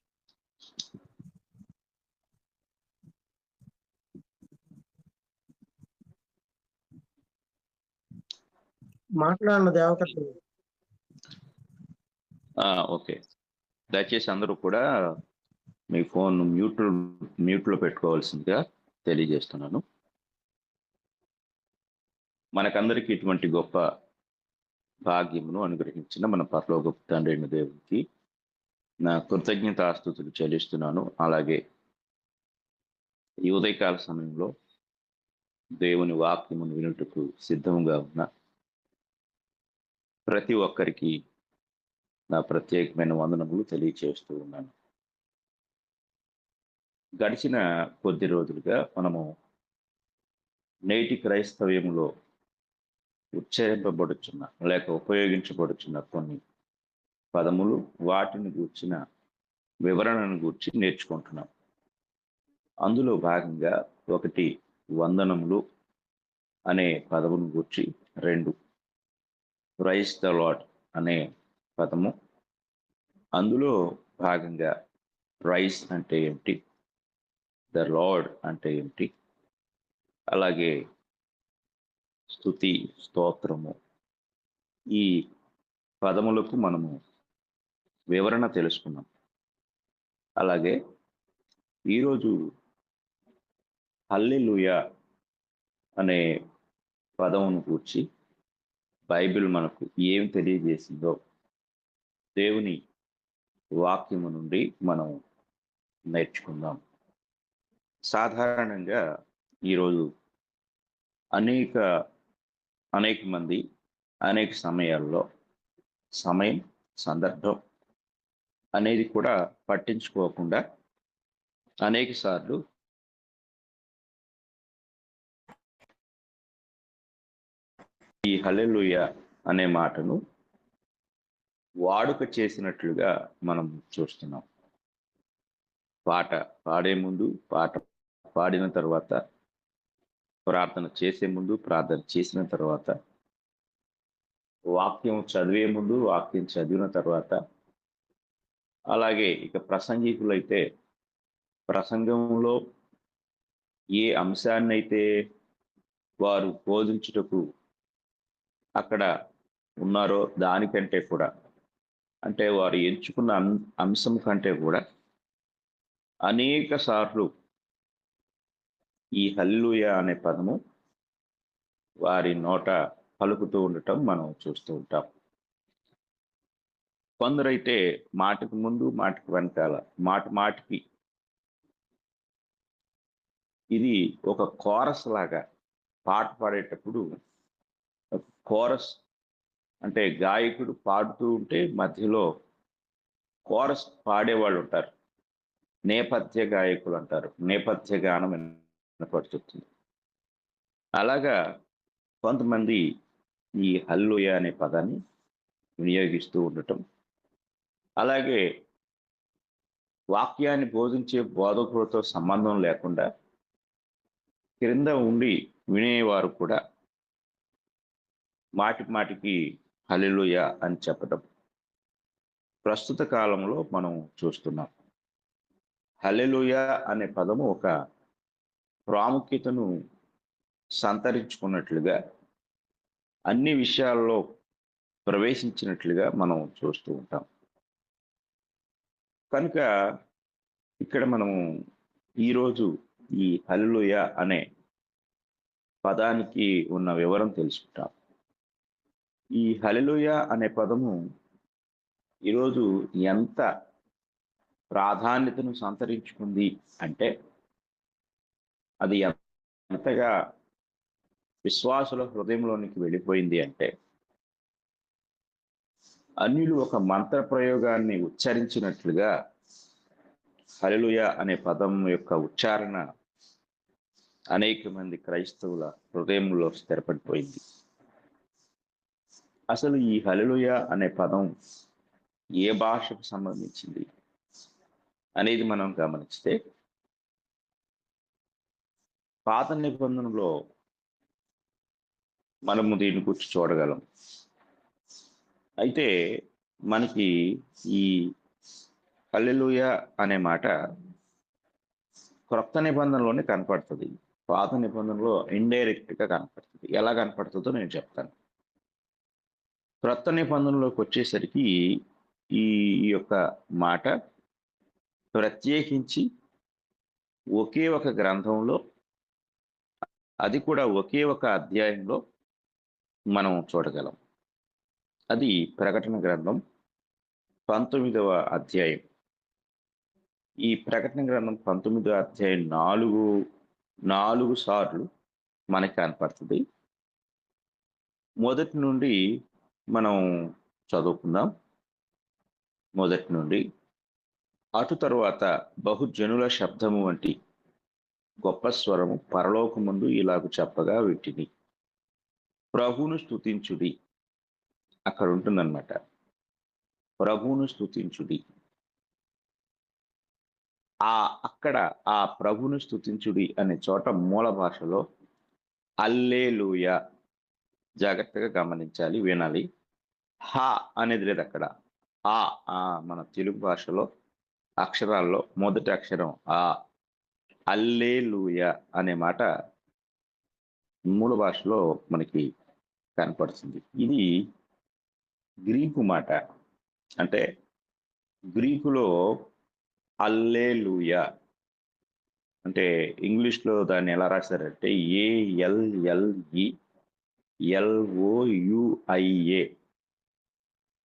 మాట్లాడిన దేవకర్త. ఓకే, దయచేసి అందరూ కూడా మీ ఫోన్ మ్యూట్లో పెట్టుకోవాల్సిందిగా తెలియజేస్తున్నాను. మనకందరికీ ఇటువంటి గొప్ప భాగ్యమును అనుగ్రహించిన మన పరలోకపు తండ్రి అయిన దేవునికి నా కృతజ్ఞతాస్తుతులు చెల్లిస్తున్నాను. అలాగే ఈ ఉదయకాల సమయంలో దేవుని వాక్యమును వినుటకు సిద్ధంగా ఉన్న ప్రతి ఒక్కరికి నా ప్రత్యేకమైన వందనములు తెలియచేస్తూ ఉన్నాను. గడిచిన కొద్ది రోజులుగా మనము నేటి క్రైస్తవ్యంలో ఉచ్చరింపబడుచున్న లేక ఉపయోగించబడుచున్న కొన్ని పదములు, వాటిని గూర్చిన వివరణను గూర్చి నేర్చుకుంటున్నాం. అందులో భాగంగా ఒకటి వందనములు అనే పదమును గూర్చి, 2 ప్రైజ్ ద లార్డ్ అనే పదము, అందులో భాగంగా ప్రైజ్ అంటే ఏమిటి, ద లార్డ్ అంటే ఏమిటి, అలాగే స్తుతి, స్తోత్రము, ఈ పదములకు మనము వివరణ తెలుసుకున్నాం. అలాగే ఈరోజు హల్లెలూయా అనే పదమును గూర్చి బైబిల్ మనకు ఏమి తెలియజేసిందో దేవుని వాక్యము నుండి మనం నేర్చుకుందాం. సాధారణంగా ఈరోజు అనేక మంది అనేక సమయాల్లో సమయం, సందర్భం అనేది కూడా పట్టించుకోకుండా అనేక సార్లు ఈ హల్లెలూయా అనే మాటను వాడుక చేసినట్లుగా మనం చూస్తున్నాం. పాట పాడే ముందు, పాట పాడిన తర్వాత, ప్రార్థన చేసే ముందు, ప్రార్థన చేసిన తర్వాత, వాక్యం చదివే ముందు, వాక్యం చదివిన తర్వాత, అలాగే ఇక ప్రసంగికులైతే ప్రసంగంలో ఏ అంశాన్ని అయితే వారు బోధించుటకు అక్కడ ఉన్నారో దానికంటే కూడా, అంటే వారు ఎంచుకున్న అంశం కంటే కూడా అనేక సార్లు ఈ హల్లెలూయా అనే పదము వారి నోట పలుకుతూ ఉండటం మనం చూస్తూ ఉంటాం. కొందరైతే మాటకు ముందు, మాటకు వెనకాల, మాటికి ఇది ఒక కోరస్ లాగా పాట పాడేటప్పుడు కోరస్ అంటే గాయకుడు పాడుతూ ఉంటే మధ్యలో కోరస్ పాడేవాళ్ళు ఉంటారు, నేపథ్య గాయకులు అంటారు, నేపథ్య గానం వినపడుతుంది. అలాగా కొంతమంది ఈ హల్లెలూయా అనే పదాన్ని వినియోగిస్తూ ఉండటం, అలాగే వాక్యాన్ని బోధించే బోధకులతో సంబంధం లేకుండా క్రింద ఉండి వినేవారు కూడా మాటికి హల్లెలూయా అని చెప్పడం ప్రస్తుత కాలంలో మనం చూస్తున్నాం. హల్లెలూయా అనే పదము ఒక ప్రాముఖ్యతను సంతరించుకున్నట్లుగా, అన్ని విషయాల్లో ప్రవేశించినట్లుగా మనం చూస్తూ ఉంటాం. కనుక ఇక్కడ మనము ఈరోజు ఈ హల్లెలూయా అనే పదానికి ఉన్న వివరం తెలుసుకుంటాం. ఈ హల్లెలూయా అనే పదము ఈరోజు ఎంత ప్రాధాన్యతను సంతరించుకుంది అంటే, అది ఎంతగా విశ్వాసుల హృదయంలోనికి వెళ్ళిపోయింది అంటే, అన్యులు ఒక మంత్ర ప్రయోగాన్ని ఉచ్చరించినట్లుగా హల్లెలూయా అనే పదం యొక్క ఉచ్చారణ అనేక మంది క్రైస్తవుల హృదయంలో స్థిరపడిపోయింది. అసలు ఈ హల్లెలూయా అనే పదం ఏ భాషకు సంబంధించింది అనేది మనం గమనిస్తే, పాత నిబంధనలో మనము దీని గురించి చూడగలం. అయితే మనకి ఈ హల్లెలూయా అనే మాట క్రొత్త నిబంధనలోనే కనపడుతుంది. పాత నిబంధనలో ఇండైరెక్ట్ గా కనపడుతుంది. ఎలా కనపడుతుందో నేను చెప్తాను. క్రొత్త నిబంధనలోకి వచ్చేసరికి ఈ యొక్క మాట ప్రత్యేకించి ఒకే ఒక గ్రంథంలో, అది కూడా ఒకే ఒక అధ్యాయంలో మనం చూడగలం. అది ప్రకటన గ్రంథం 19వ అధ్యాయం. ఈ ప్రకటన గ్రంథం 19వ అధ్యాయం 4 సార్లు మనకి కనపడుతుంది. మొదటి నుండి మనం చదువుకుందాం. మొదటి నుండి, అటు తరువాత బహుజనుల శబ్దము వంటి గొప్ప స్వరము పరలోకమందు ఇలాగు చెప్పగా వింటిని, ప్రభువును స్తుతించుడి. అక్కడ ఉంటుందన్నమాట, ప్రభువును స్తుతించుడి. అక్కడ ఆ ప్రభువును స్తుతించుడి అనే చోట మూల భాషలో హల్లెలూయా, జాగ్రత్తగా గమనించాలి, వినాలి. హా అనేది లేదు అక్కడ. మన తెలుగు భాషలో అక్షరాల్లో మొదటి అక్షరం ఆ. హల్లెలూయా అనే మాట మూల భాషలో మనకి కనపడుతుంది. ఇది గ్రీకు మాట. అంటే గ్రీకులో హల్లెలూయా అంటే ఇంగ్లీష్లో దాన్ని ఎలా రాశారంటే ALLELOUIA.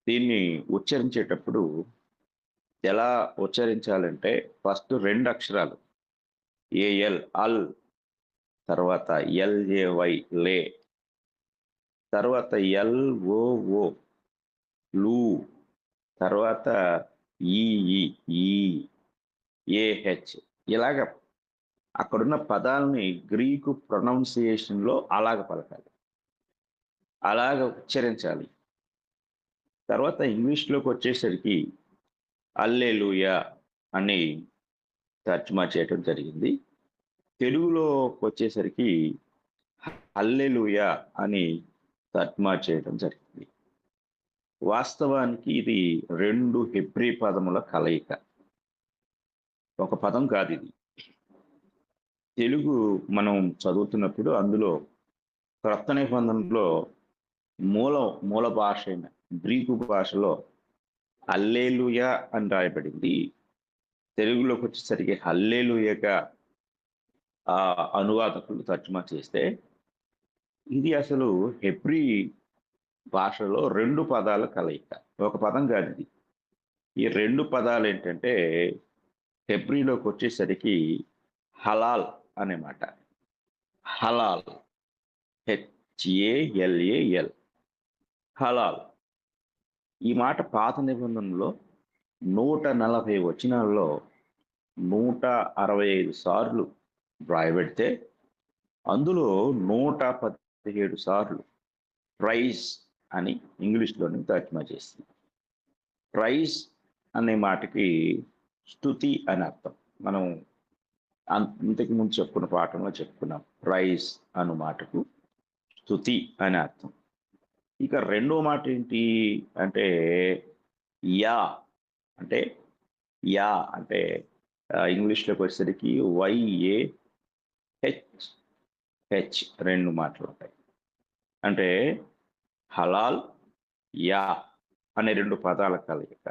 దీన్ని ఉచ్చరించేటప్పుడు ఎలా ఉచ్చరించాలంటే, ఫస్ట్ 2 అక్షరాలు AL అల్, తర్వాత LAY లే, తర్వాత LOO లూ, తర్వాత EE AH. ఇలాగ అక్కడున్న పదాలని గ్రీకు ప్రొనౌన్సియేషన్లో అలాగ పలకాలి, అలాగ ఉచ్చరించాలి. తర్వాత ఇంగ్లీష్లోకి వచ్చేసరికి హల్లెలూయా అని తర్జుమా చేయడం జరిగింది. తెలుగులోకి వచ్చేసరికి హల్లెలూయా అని తర్జుమా చేయడం జరిగింది. వాస్తవానికి ఇది 2 హెబ్రీ పదముల కలయిక, ఒక పదం కాదు ఇది. తెలుగు మనం చదువుతున్నప్పుడు అందులో క్రొత్త నిబంధనలో మూల భాష అయిన గ్రీకు భాషలో హల్లెలూయా అని రాయబడింది. తెలుగులోకి వచ్చేసరికి హల్లెలూయాగా అనువాదకులు తర్జుమా చేస్తే, ఇది అసలు హెబ్రీ భాషలో 2 పదాల కలయిక, ఒక పదం కాదు ఇది. ఈ 2 పదాలు ఏంటంటే, హెబ్రీలోకి వచ్చేసరికి హలాల్ అనే మాట. హలాల్, HALAL, హలాల్. ఈ మాట పాత నిబంధనలో 140 వచనాల్లో 165 సార్లు వ్రాయబడితే, అందులో 117 సార్లు ప్రైజ్ అని ఇంగ్లీష్లోని తర్జుమా చేస్తుంది. ప్రైజ్ అనే మాటకి స్తుతి అని అర్థం. మనం ఇంతకు ముందు చెప్పుకున్న పాఠంలో చెప్పుకున్నాం. ప్రైజ్ అను మాటకు స్తుతి అని అర్థం. ఇక రెండో మాట ఏంటి అంటే యా. అంటే ఇంగ్లీష్లోకి వచ్చేసరికి YAH 2 మాటలు ఉంటాయి. అంటే హలాల్ యా అనే 2 పదాల కలయిక.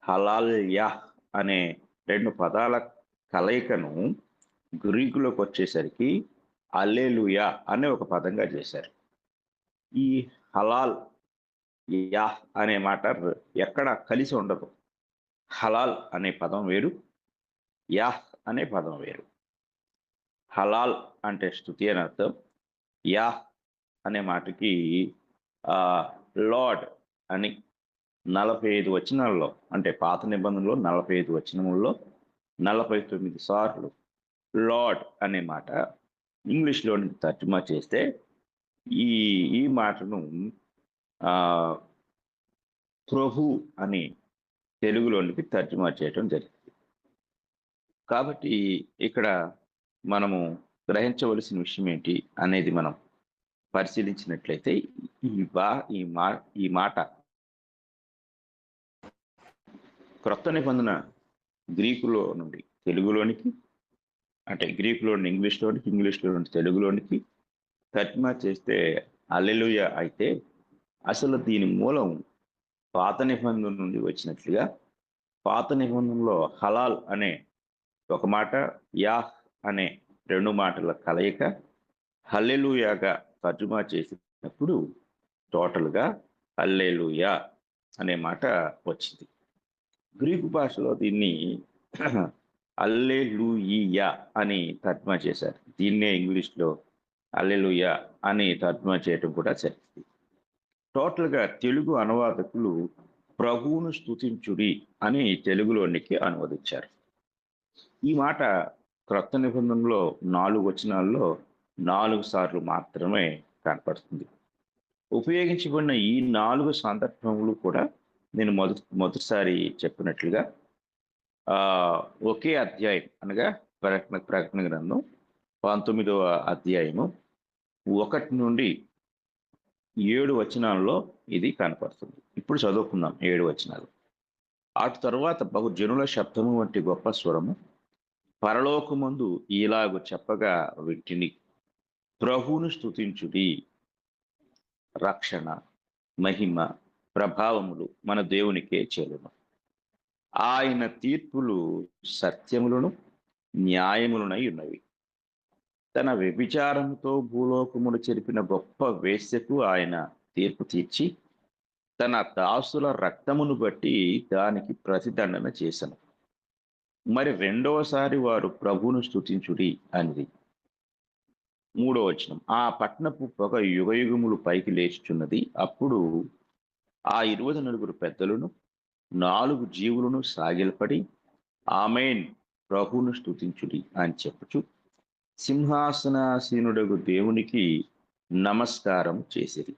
హలాల్ యా అనే 2 పదాల కలయికను గ్రీకులోకి వచ్చేసరికి హల్లెలూయా అనే ఒక పదంగా చేశారు. ఈ హలాల్ యా అనే మాట ఎక్కడ కలిసి ఉండదు. హలాల్ అనే పదం వేరు, యా అనే పదం వేరు. హలాల్ అంటే స్తుతి అని అర్థం. యా అనే మాటకి లార్డ్ అని 45 వచనాల్లో, అంటే పాత నిబంధనలో 45 వచనముల్లో 49 సార్లు లార్డ్ అనే మాట ఇంగ్లీష్లోని తర్జుమా చేస్తే ఈ ఈ మాటను ఆ, ప్రభు అని తెలుగులోనికి తర్జుమా చేయటం జరిగింది. కాబట్టి ఇక్కడ మనము గ్రహించవలసిన విషయం ఏంటి అనేది మనం పరిశీలించినట్లయితే ఈ మాట క్రొత్త నిబంధన గ్రీకులో నుండి తెలుగులోనికి, అంటే గ్రీకులో నుండి ఇంగ్లీష్లోనికి, ఇంగ్లీష్లో నుండి తెలుగులోనికి తర్జుమా చేస్తే హల్లెలూయా అయితే అసలు దీని మూలం పాత నిబంధన నుండి వచ్చినట్లుగా, పాత నిబంధనలో హలాల్ అనే ఒక మాట, యాహ్ అనే రెండు మాటల కలయిక హల్లెలూయాగా తర్జుమా చేసినప్పుడు టోటల్గా హల్లెలూయా అనే మాట వచ్చింది. గ్రీకు భాషలో దీన్ని హల్లెలూయా అని తర్జుమా చేశారు. దీన్నే ఇంగ్లీష్లో హల్లెలూయా అని తర్జుమా చేయటం కూడా జరిగింది. టోటల్గా తెలుగు అనువాదకులు ప్రభువును స్తుతించుడి అని తెలుగులోనికి అనువదించారు. ఈ మాట క్రొత్త నిబంధనలో 4 వచనాల్లో 4 సార్లు మాత్రమే కనపడుతుంది. ఉపయోగించబడిన ఈ 4 సందర్భములు కూడా నేను మొదటిసారి చెప్పినట్లుగా ఒకే అధ్యాయం అనగా ప్రకటన గ్రంథం 19వ అధ్యాయము 1 నుండి 7 వచనాల్లో ఇది కనపడుతుంది. ఇప్పుడు చదువుకుందాం 7 వచనాలు. అటు తరువాత బహుజనుల శబ్దము వంటి గొప్ప స్వరము పరలోకమందు ఇలాగు చెప్పగా వింటిని, ప్రభువును స్తుతించుడి, రక్షణ, మహిమ, ప్రభావములు మన దేవునికే చెల్లును. ఆయన తీర్పులు సత్యములను న్యాయములనై ఉన్నవి. తన వ్యభిచారముతో భూలోకమును చెరిపిన గొప్ప వేశ్యకు ఆయన తీర్పు తీర్చి తన దాసుల రక్తమును బట్టి దానికి ప్రతిదండన చేసను. మరి రెండవసారి వారు ప్రభువును స్తుతించుడి అనిది. 3వ వచనం, ఆ పట్టణపు పొగ యుగయుగములు పైకి లేచుచున్నది. అప్పుడు ఆ 24 పెద్దలను 4 జీవులను సాగిలపడి ఆమేన్, ప్రభువును స్తుతించుడి అని చెప్పుచు సింహాసనాసీనుడగు దేవునికి నమస్కారం చేసిరి.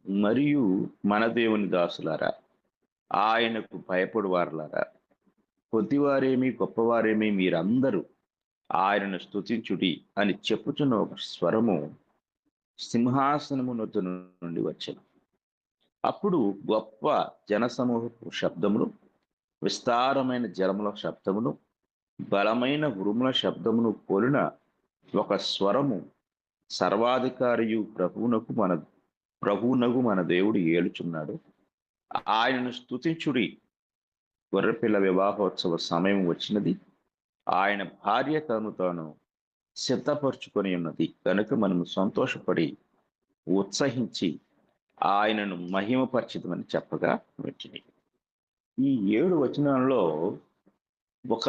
మరియు మన దేవుని దాసులారా, ఆయనకు భయపడు వారులారా, కొద్దివారేమి గొప్పవారేమి మీరందరూ ఆయనను స్తుతించుడి అని చెప్పుచున్న ఒక స్వరము సింహాసనము నొద్ద నుండి వచ్చెను. అప్పుడు గొప్ప జనసమూహపు శబ్దమును, విస్తారమైన జలముల శబ్దమును, బలమైన ఉరుముల శబ్దమును పోలిన ఒక స్వరము సర్వాధికారియు ప్రభువునగు మన దేవుడు ఏలుచున్నాడు, ఆయనను స్తుతించుడి, గొర్రెపిల్ల వివాహోత్సవ సమయం వచ్చినది, ఆయన భార్య తాను సిద్ధపరుచుకొని ఉన్నది కనుక మనము సంతోషపడి ఉత్సహించి ఆయనను మహిమపరచిదమని చెప్పగా వచ్చింది. ఈ 7 వచనాల్లో ఒక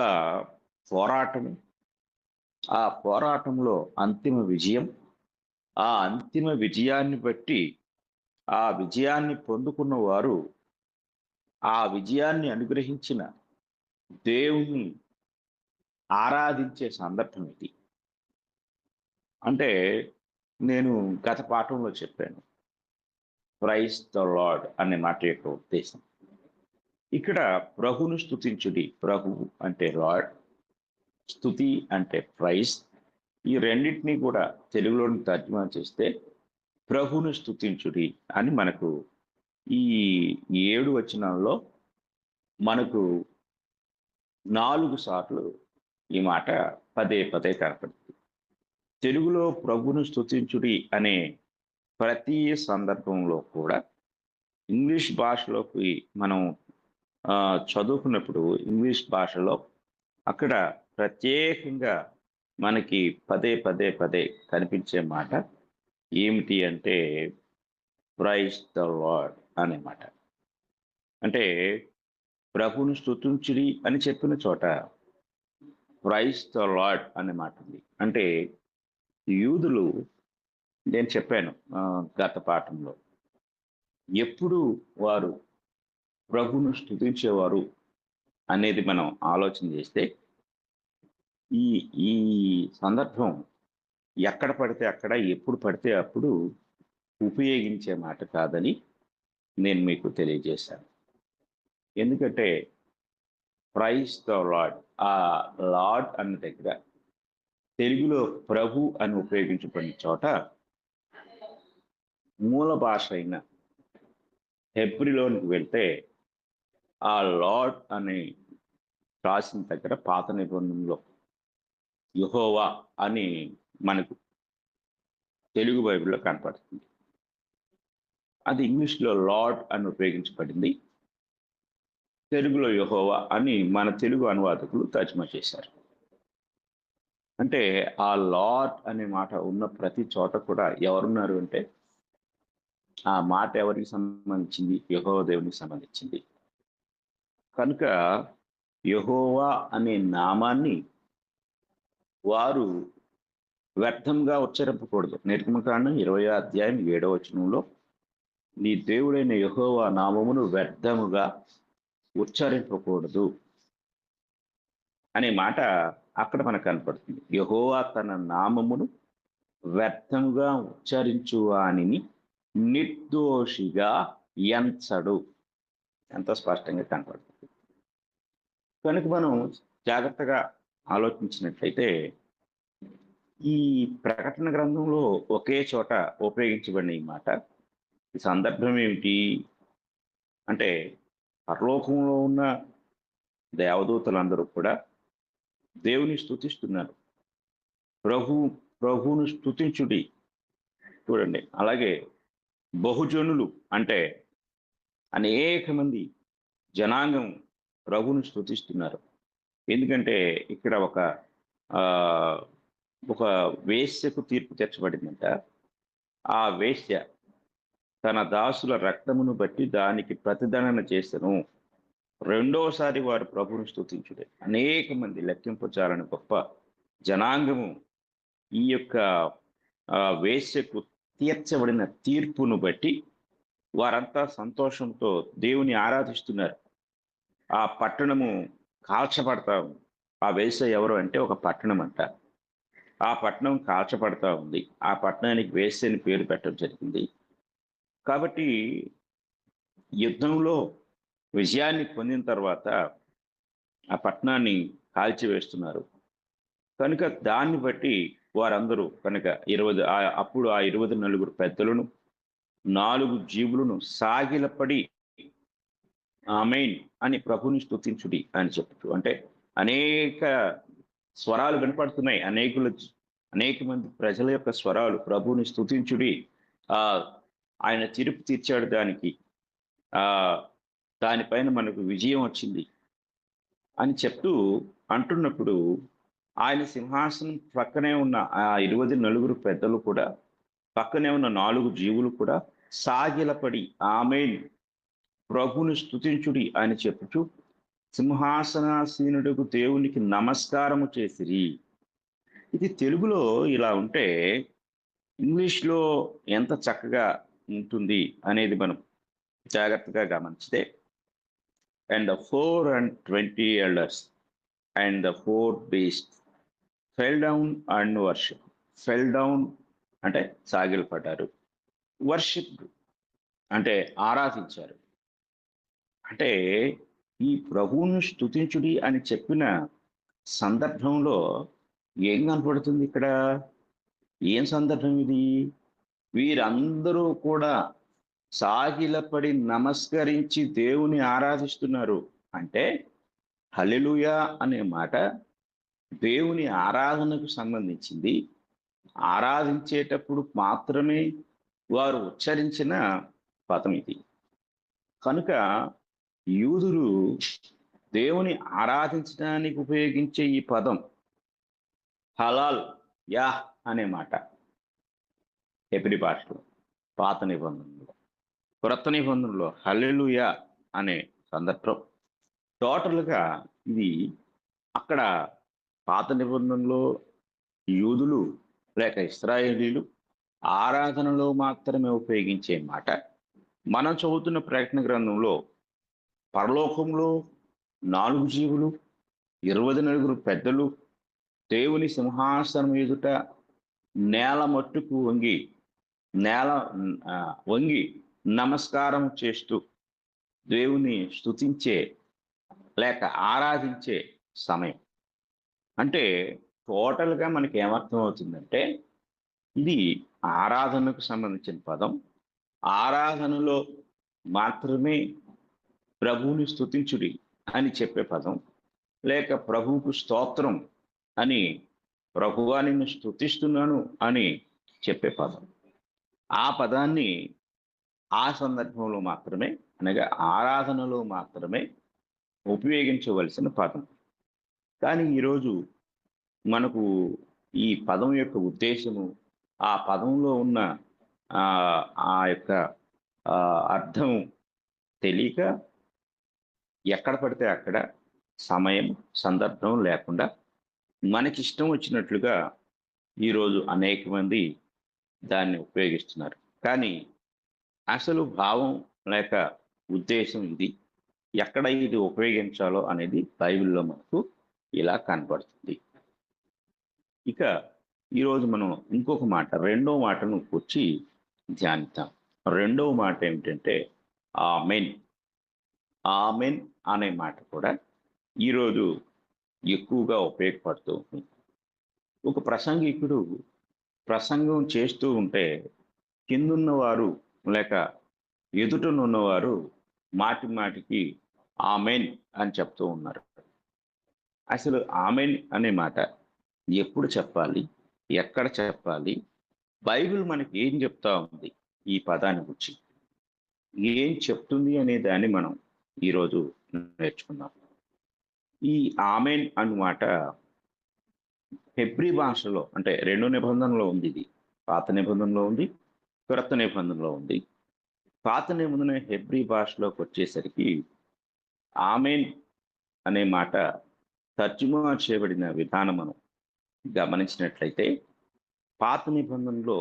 పోరాటము, ఆ పోరాటంలో అంతిమ విజయం, ఆ అంతిమ విజయాన్ని బట్టి ఆ విజయాన్ని పొందుకున్న వారు ఆ విజయాన్ని అనుగ్రహించిన దేవుణ్ణి ఆరాధించే సందర్భం ఇది. అంటే నేను గత పాఠంలో చెప్పాను, ప్రైజ్ ద లార్డ్ అనే మాట యొక్క ఉద్దేశం. ఇక్కడ ప్రభువును స్తుతించుడి, ప్రభు అంటే లార్డ్, స్తుతి అంటే ప్రైజ్. ఈ రెండింటినీ కూడా తెలుగులోని తర్జుమా చేస్తే ప్రభువును స్తుతించుడి అని మనకు ఈ 7 వచనాల్లో మనకు 4 సార్లు ఈ మాట పదే పదే కనపడుతుంది. తెలుగులో ప్రభువును స్తుతించుడి అనే ప్రతి సందర్భంలో కూడా ఇంగ్లీష్ భాషలోకి మనం చదువుకున్నప్పుడు ఇంగ్లీష్ భాషలో అక్కడ ప్రత్యేకంగా మనకి పదే పదే పదే కనిపించే మాట ఏమిటి అంటే ప్రైజ్ ద లార్డ్ అనే మాట. అంటే ప్రభువును స్తుతించుడి అని చెప్పిన చోట ప్రైజ్ ద లార్డ్ అనే మాట ఉంది. అంటే యూదులు, నేను చెప్పాను గత పాఠంలో, ఎప్పుడు వారు ప్రభువును స్తుతించేవారు అనేది మనం ఆలోచన చేస్తే ఈ ఈ సందర్భం ఎక్కడ పడితే అక్కడ, ఎప్పుడు పడితే అప్పుడు ఉపయోగించే మాట కాదని నేను మీకు తెలియజేశాను. ఎందుకంటే ప్రైజ్ ద లార్డ్, ఆ లార్డ్ అన్న దగ్గర తెలుగులో ప్రభు అని ఉపయోగించబడిన చోట మూల భాష అయిన హెబ్రీలోనికి వెళ్తే ఆ లార్డ్ అని రాసిన దగ్గర పాత నిబంధనలో యెహోవా అని మనకు తెలుగు బైబిల్లో కనపడుతుంది. అది ఇంగ్లీష్లో లార్డ్ అని ఉపయోగించబడింది, తెలుగులో యెహోవా అని మన తెలుగు అనువాదకులు తర్జుమా చేశారు. అంటే ఆ లార్డ్ అనే మాట ఉన్న ప్రతి చోట కూడా ఎవరున్నారు అంటే ఆ మాట ఎవరికి సంబంధించింది? యెహోవా దేవునికి సంబంధించింది. కనుక యెహోవా అనే నామాన్ని వారు వ్యర్థంగా ఉచ్చరింపకూడదు. నిర్గమకాండం 20వ అధ్యాయం 7వ వచనంలో నీ దేవుడైన యెహోవా నామమును వ్యర్థముగా ఉచ్చరింపకూడదు అనే మాట అక్కడ మనకు కనపడుతుంది. యెహోవా తన నామమును వ్యర్థముగా ఉచ్చరించు వానిని నిర్దోషిగా ఎంచడు. ఎంత స్పష్టంగా కనపడుతుంది. కనుక మనం జాగ్రత్తగా ఆలోచించినట్లయితే ఈ ప్రకటన గ్రంథంలో ఒకే చోట ఉపయోగించబడిన ఈ మాట, ఈ సందర్భం ఏమిటి అంటే పరలోకంలో ఉన్న దేవదూతలందరూ కూడా దేవుని స్తుతిస్తున్నారు. ప్రభువును స్తుతించుడి. చూడండి, అలాగే బహుజనులు అంటే అనేక మంది జనాంగం ప్రభువును స్తుతిస్తున్నారు. ఎందుకంటే ఇక్కడ ఒక వేశ్యకు తీర్పు తెచ్చబడిందంట. ఆ వేశ్య తన దాసుల రక్తమును బట్టి దానికి ప్రతిదండన చేసెను. రెండోసారి వారు ప్రభువును స్తుతించుడే. అనేక మంది లెక్కింపచాలని గొప్ప జనాంగము ఈ యొక్క వేశ్యకు తీర్చబడిన తీర్పును బట్టి వారంతా సంతోషంతో దేవుని ఆరాధిస్తున్నారు. ఆ పట్టణము కాల్చబడతా ఉంది. ఆ వేశ్య ఎవరు అంటే ఒక పట్టణం అంట. ఆ పట్టణం కాల్చబడతా ఉంది. ఆ పట్టణానికి వేశ్య అని పేరు పెట్టడం జరిగింది. కాబట్టి యుద్ధంలో విజయాన్ని పొందిన తర్వాత ఆ పట్టణాన్ని కాల్చివేస్తున్నారు. కనుక దాన్ని బట్టి వారందరూ కనుక అప్పుడు ఆ 24 పెద్దలను 4 జీవులను సాగిలపడి ఆమేన్ అని ప్రభుని స్తుతించుడి అని చెప్తూ, అంటే అనేక స్వరాలు వినపడుతున్నాయి. అనేక మంది ప్రజల యొక్క స్వరాలు ప్రభుని స్తుతించుడి, ఆయన తీర్పు తీర్చాడు, దానిపైన మనకు విజయం వచ్చింది అని చెప్తూ అంటున్నప్పుడు ఆయన సింహాసనం పక్కనే ఉన్న ఆ 24 పెద్దలు కూడా, పక్కనే ఉన్న 4 జీవులు కూడా సాగిలపడి ఆమేన్ ప్రభుని స్తుతించుడి అని చెప్పుచు సింహాసనాసీనుడుకు దేవునికి నమస్కారము చేసిరి. ఇది తెలుగులో ఇలా ఉంటే ఇంగ్లీష్లో ఎంత చక్కగా ఉంటుంది అనేది మనం జాగ్రత్తగా గమనిస్తే, and the 24 elders and the 4 beasts fell down and worship. Fell down అంటే సాగిలపడ్డారు, వర్షిప్ అంటే ఆరాధించారు. అంటే ఈ ప్రభువును స్తుతించుడి అని చెప్పిన సందర్భంలో ఏం కనపడుతుంది ఇక్కడ? ఏం సందర్భం ఇది? వీరందరూ కూడా సాగిలపడి నమస్కరించి దేవుని ఆరాధిస్తున్నారు. అంటే హల్లెలూయా అనే మాట దేవుని ఆరాధనకు సంబంధించింది. ఆరాధించేటప్పుడు మాత్రమే వారు ఉచ్చరించిన పదం ఇది. కనుక యూదులు దేవుని ఆరాధించడానికి ఉపయోగించే ఈ పదం హలాల్ యా అనే మాట హెబ్రీ భాషలో పాత నిబంధనలో. క్రొత్త నిబంధనలో హల్లెలూయా అనే సందర్భం. టోటల్గా ఇది అక్కడ పాత నిబంధనలో యూదులు లేక ఇశ్రాయేలీలు ఆరాధనలో మాత్రమే ఉపయోగించే మాట. మనం చదువుతున్న ప్రకటన గ్రంథంలో పరలోకంలో 4 జీవులు, 24 పెద్దలు దేవుని సింహాసనం ఎదుట నేల మట్టుకు నేల వంగి నమస్కారం చేస్తూ దేవుని స్తుతించే లేక ఆరాధించే సమయం. అంటే టోటల్గా మనకి ఏమర్థం అవుతుందంటే ఇది ఆరాధనకు సంబంధించిన పదం. ఆరాధనలో మాత్రమే ప్రభువుని స్తుతించుడి అని చెప్పే పదం, లేక ప్రభువుకు స్తోత్రం అని, ప్రభువా నిన్ను స్తుతిస్తున్నాను అని చెప్పే పదం. ఆ పదాన్ని ఆ సందర్భంలో మాత్రమే, అనగా ఆరాధనలో మాత్రమే ఉపయోగించవలసిన పదం. కానీ ఈరోజు మనకు ఈ పదం యొక్క ఉద్దేశము, ఆ పదంలో ఉన్న ఆ యొక్క అర్థం తెలియక ఎక్కడ పడితే అక్కడ సమయం సందర్భం లేకుండా మనకిష్టం వచ్చినట్లుగా ఈరోజు అనేక మంది దాన్ని ఉపయోగిస్తున్నారు. కానీ అసలు భావం లేక ఉద్దేశం ఇది, ఎక్కడ ఇది ఉపయోగించాలో అనేది బైబిల్లో మనకు ఇలా కనబడుతుంది. ఇక ఈరోజు మనం ఇంకొక మాట, రెండో మాటను వచ్చి ధ్యానిద్దాం. రెండవ మాట ఏమిటంటే ఆమెన్. ఆమెన్ అనే మాట కూడా ఈరోజు ఎక్కువగా ఉపయోగపడుతూ ఉంటుంది. ఒక ప్రసంగికుడు ప్రసంగం చేస్తూ ఉంటే కిందున్నవారు లేక ఎదుటనున్నవారు మాటి మాటికి ఆమెన్ అని చెప్తూ ఉన్నారు. అసలు ఆమెన్ అనే మాట ఎప్పుడు చెప్పాలి, ఎక్కడ చెప్పాలి, బైబిల్ మనకి ఏం చెప్తా ఉంది ఈ పదాన్ని గురించి, ఏం చెప్తుంది అనే దాన్ని మనం ఈరోజు నేర్చుకున్నాం. ఈ ఆమెన్ అన్నమాట హెబ్రీ భాషలో, అంటే 2 నిబంధనలో ఉంది. ఇది పాత నిబంధనలో ఉంది, క్రొత్త నిబంధనలో ఉంది. పాత నిబంధన హెబ్రీ భాషలోకి వచ్చేసరికి ఆమెన్ అనే మాట తర్జుమా చేయబడిన విధానం మనం గమనించినట్లయితే పాత నిబంధనలో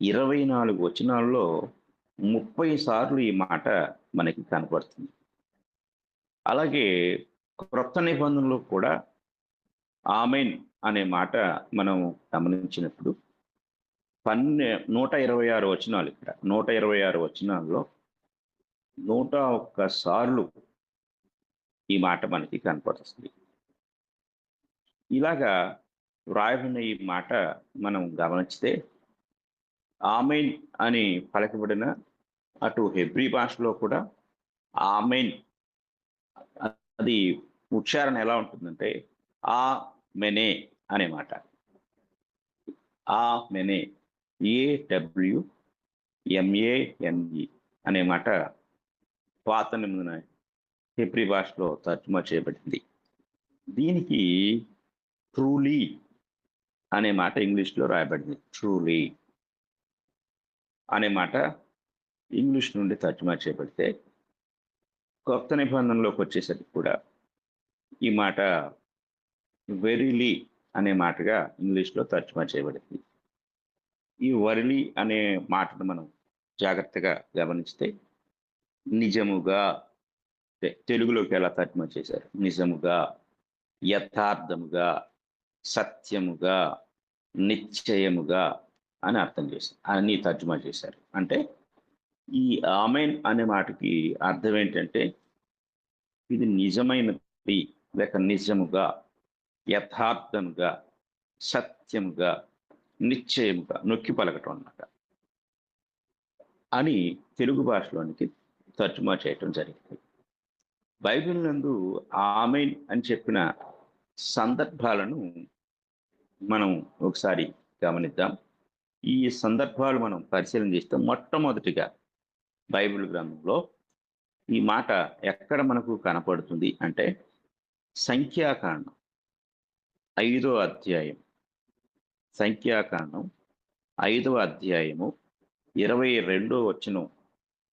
24 వచనాల్లో 30 సార్లు ఈ మాట మనకి కనపడుతుంది. అలాగే క్రొత్త నిబంధనలో కూడా ఆమెన్ అనే మాట మనం గమనించినప్పుడు 126 వచనాలు, ఇక్కడ 126 వచనాల్లో 101 సార్లు ఈ మాట మనకి కనపడుతుంది. ఇలాగా వ్రాయబడిన ఈ మాట మనం గమనిస్తే ఆమెన్ అని పలకబడిన అటు హెబ్రీ భాషలో కూడా ఆమెన్ అది ఉచ్చారణ ఎలా ఉంటుందంటే ఆ మెనే అనే మాట, ఆ మెనే, AWMANE అనే మాట పాత నిబంధన హెబ్రీ భాషలో తర్జుమా చేయబడింది. దీనికి ట్రూలీ అనే మాట ఇంగ్లీష్లో రాయబడింది. ట్రూలీ అనే మాట ఇంగ్లీష్ నుండి తర్జుమా చేయబడితే కొత్త నిబంధనలోకి వచ్చేసరికి కూడా ఈ మాట వెరిలీ అనే మాటగా ఇంగ్లీష్లో తర్జుమా చేయబడింది. ఈ వరిలీ అనే మాటను మనం జాగ్రత్తగా గమనిస్తే నిజముగా, తెలుగులోకి ఎలా తర్జుమా చేశారు, నిజముగా, యథార్థముగా, సత్యముగా, నిశ్చయముగా అని అర్థం చేశారు, అని తర్జుమా చేశారు. అంటే ఈ ఆమెన్ అనే మాటకి అర్థం ఏంటంటే ఇది నిజమైనది, లేక నిజముగా, యథార్థముగా, సత్యముగా, నిశ్చయముగా, నొక్కి పలకటం అన్నమాట అని తెలుగు భాషలోనికి తర్జుమా చేయటం జరిగింది. బైబిల్ నందు ఆమెన్ అని చెప్పిన సందర్భాలను మనం ఒకసారి గమనిద్దాం. ఈ సందర్భాలు మనం పరిశీలన చేస్తే మొట్టమొదటిగా బైబిల్ గ్రంథంలో ఈ మాట ఎక్కడ మనకు కనపడుతుంది అంటే సంఖ్యాకాండం 5వ అధ్యాయం, సంఖ్యాకాండం 5వ అధ్యాయము 22వ వచనం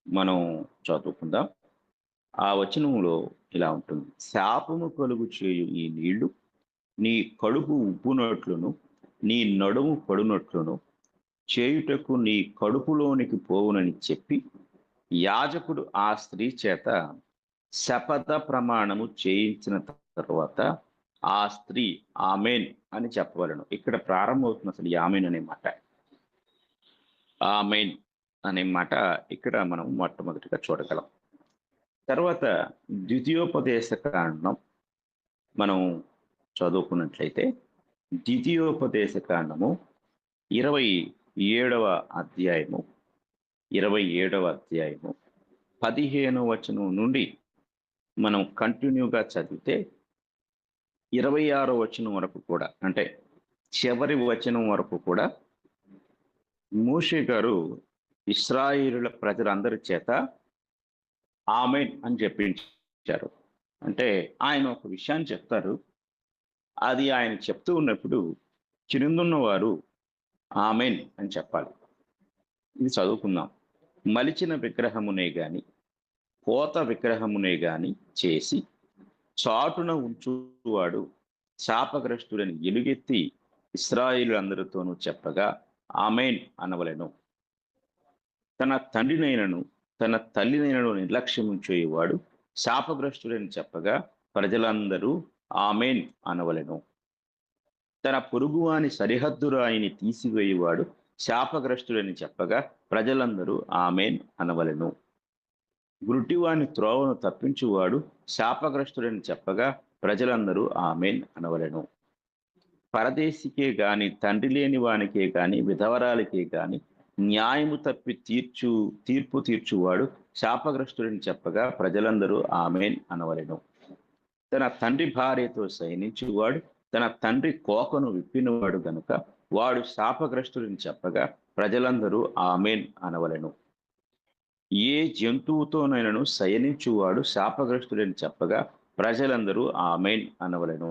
మనం చదువుకుందాం. ఆ వచనంలో ఇలా ఉంటుంది: శాపము కలుగు చేయు ఈ నీళ్లు నీ కడుపు ఉప్పునట్లును నీ నడుము పడునట్లును చేయుటకు నీ కడుపులోనికి పోవునని చెప్పి యాజకుడు ఆ స్త్రీ చేత శపథ ప్రమాణము చేయించిన తర్వాత ఆ స్త్రీ ఆమెన్ అని చెప్పవలను. ఇక్కడ ప్రారంభమవుతుంది అసలు ఈ ఆమెన్ అనే మాట. ఆమెన్ అనే మాట ఇక్కడ మనం మొట్టమొదటిగా చూడగలం. తర్వాత ద్వితీయోపదేశ కాండం మనం చదువుకున్నట్లయితే ద్వితీయోపదేశ కాండము 27వ అధ్యాయము 15వ వచనం నుండి మనం కంటిన్యూగా చదివితే 26వ వచనం వరకు కూడా, అంటే చివరి వచనం వరకు కూడా మోషే గారు ఇశ్రాయేలుల ప్రజలందరి చేత ఆమెన్ అని చెప్పించారు. అంటే ఆయన ఒక విషయాన్ని చెప్తారు, అది ఆయన చెప్తూ ఉన్నప్పుడు కిందున్న వారు ఆమెన్ అని చెప్పాలి. ఇది చదువుకుందాం. మలిచిన విగ్రహమునే గాని పోత విగ్రహమునే గాని చేసి చాటున ఉంచువాడు శాపగ్రస్తుడని ఎలుగెత్తి ఇశ్రాయేలులందరితోనూ చెప్పగా ఆమెన్ అనవలెను. తన తండ్రినైనను తన తల్లినైనను నిర్లక్ష్యం చేయవాడు శాపగ్రస్తుడని చెప్పగా ప్రజలందరూ ఆమెన్ అనవలెను. తన పొరుగువాని సరిహద్దు రాయిని తీసివేయువాడు శాపగ్రస్తుడని చెప్పగా ప్రజలందరూ ఆమెన్ అనవలెను. గుడ్డివాని త్రోవను తప్పించువాడు శాపగ్రస్తుడని చెప్పగా ప్రజలందరూ ఆమెన్ అనవలెను. పరదేశికే గాని తండ్రి లేని వానికే గాని విధవరాలికే గాని న్యాయము తప్పి తీర్పు తీర్చువాడు శాపగ్రస్తుడని చెప్పగా ప్రజలందరూ ఆమెన్ అనవలెను. తన తండ్రి భార్యతో శయనించువాడు తన తండ్రి కోకను విప్పినవాడు గనుక వాడు శాపగ్రస్తుడని చెప్పగా ప్రజలందరూ ఆమెన్ అనవలెను. ఏ జంతువుతోనైనను శయనించువాడు శాపగ్రస్తుడని చెప్పగా ప్రజలందరూ ఆమెన్ అనవలెను.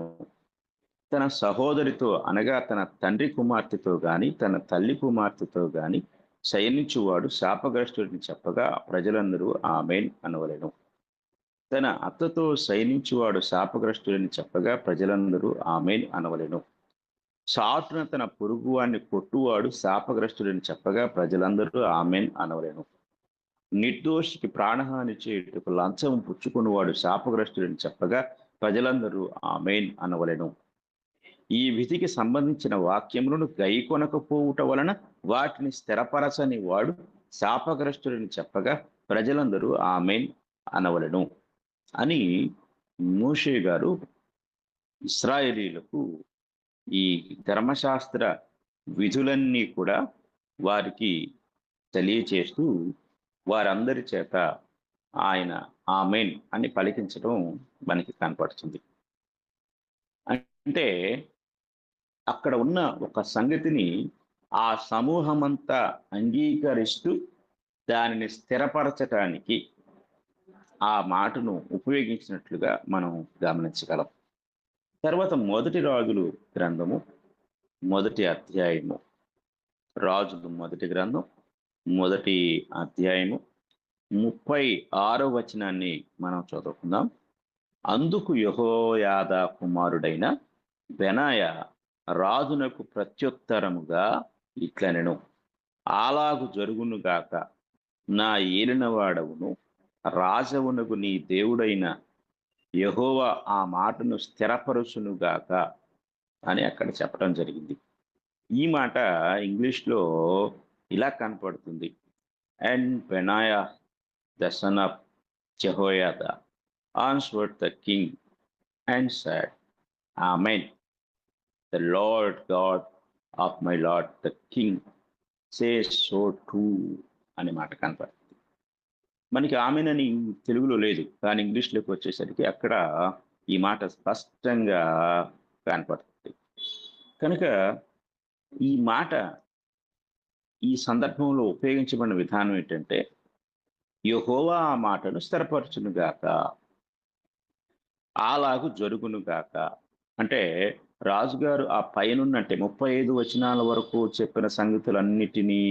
తన సహోదరితో అనగా తన తండ్రి కుమార్తెతో గాని తన తల్లి కుమార్తెతో గాని శయనించువాడు శాపగ్రస్తుడని చెప్పగా ప్రజలందరూ ఆమెన్ అనవలెను. తన అత్తతో శయనించువాడు శాపగ్రస్తుడని చెప్పగా ప్రజలందరూ ఆమెన్ అనవలెను. చాటున తన పొరుగువాన్ని కొట్టువాడు శాపగ్రస్తుడని చెప్పగా ప్రజలందరూ ఆమెన్ అనవలెను. నిర్దోషికి ప్రాణహాని చేయుటకు లంచం పుచ్చుకున్నవాడు శాపగ్రస్తుడని చెప్పగా ప్రజలందరూ ఆమెన్ అనవలెను. ఈ విధికి సంబంధించిన వాక్యములను గైకొనకపోవుట వలన వాటిని స్థిరపరచని వాడు శాపగ్రస్తుడని చెప్పగా ప్రజలందరూ ఆమెన్ అనవలెను అని మోషే గారు ఇశ్రాయేలీలకు ఈ ధర్మశాస్త్ర విధులన్నీ కూడా వారికి తెలియచేస్తూ వారందరి చేత ఆయన ఆమెన్ అని పలికించడం మనకి కనపడుతుంది. అంటే అక్కడ ఉన్న ఒక సంగతిని ఆ సమూహమంతా అంగీకరిస్తూ దానిని స్థిరపరచటానికి ఆ మాటను ఉపయోగించినట్లుగా మనం గమనించగలం. తర్వాత మొదటి రాజులు గ్రంథము 1వ అధ్యాయము, రాజులు మొదటి గ్రంథం 1వ అధ్యాయము 36వ వచనాన్ని మనం చదువుకుందాం. అందుకు యెహోయాదా కుమారుడైన బెనాయా రాజునకు ప్రత్యుత్తరముగా ఇట్లనెను, అలాగు జరుగునుగాక, నా ఏలినవాడవును రాజవునకు నీ దేవుడైన యెహోవా ఆ మాటను స్థిరపరుచునుగాక అని అక్కడ చెప్పడం జరిగింది. ఈ మాట ఇంగ్లీష్లో ఇలా కనపడుతుంది, and Benaiah the son of Jehoiada answered the king and said, Amen. The Lord God of my Lord the king says so too అనే మాట కనపడుతుంది. మనకి ఆమెన్ అని తెలుగులో లేదు, కానీ ఇంగ్లీష్లోకి వచ్చేసరికి అక్కడ ఈ మాట స్పష్టంగా కనపడుతుంది. కనుక ఈ మాట ఈ సందర్భంలో ఉపయోగించబడిన విధానం ఏంటంటే, యెహోవా ఆ మాటను స్థిరపరచునుగాక, అలాగు జరుగునుగాక. అంటే రాజుగారు ఆ పైనున్నట్టే 35 వచనాల వరకు చెప్పిన సంగతులన్నిటినీ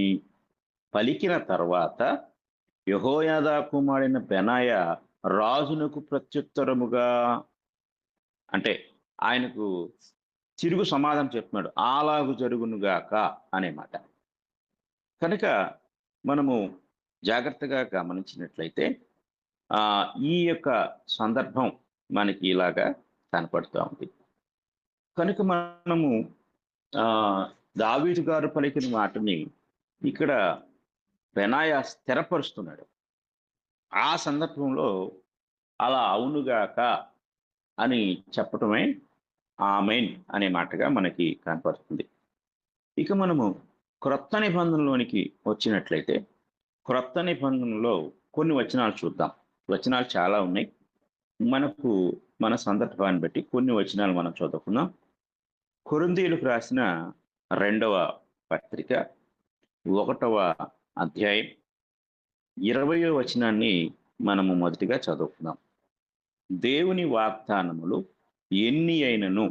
పలికిన తర్వాత యెహోయాదా కుమారుడైన బెనాయా రాజునకు ప్రత్యుత్తరముగా, అంటే ఆయనకు తిరుగు సమాధానం చెప్తున్నాడు, అలాగు జరుగునుగాక అనే మాట. కనుక మనము జాగ్రత్తగా గమనించినట్లయితే ఈ యొక్క సందర్భం మనకి ఇలాగా కనపడుతూ ఉంది. కనుక మనము దావీదు గారు పలికిన మాటని ఇక్కడ బెనాయా స్థిరపరుస్తున్నాడు. ఆ సందర్భంలో అలా అవునుగాక అని చెప్పటమే ఆమేన్ అనే మాటగా మనకి కనపడుతుంది. ఇక మనము క్రొత్త నిబంధనలోనికి వచ్చినట్లయితే క్రొత్త నిబంధనలో కొన్ని వచనాలు చూద్దాం. వచనాలు చాలా ఉన్నాయి. మనకు మన సందర్భాన్ని బట్టి కొన్ని వచనాలు మనం చదువుకుందాం. కొరింథీయులకు రాసిన 2వ పత్రిక 1వ అధ్యాయం 20వ వచనాన్ని మనము మొదటిగా చదువుకుందాం. దేవుని వాగ్దానములు ఎన్ని అయినను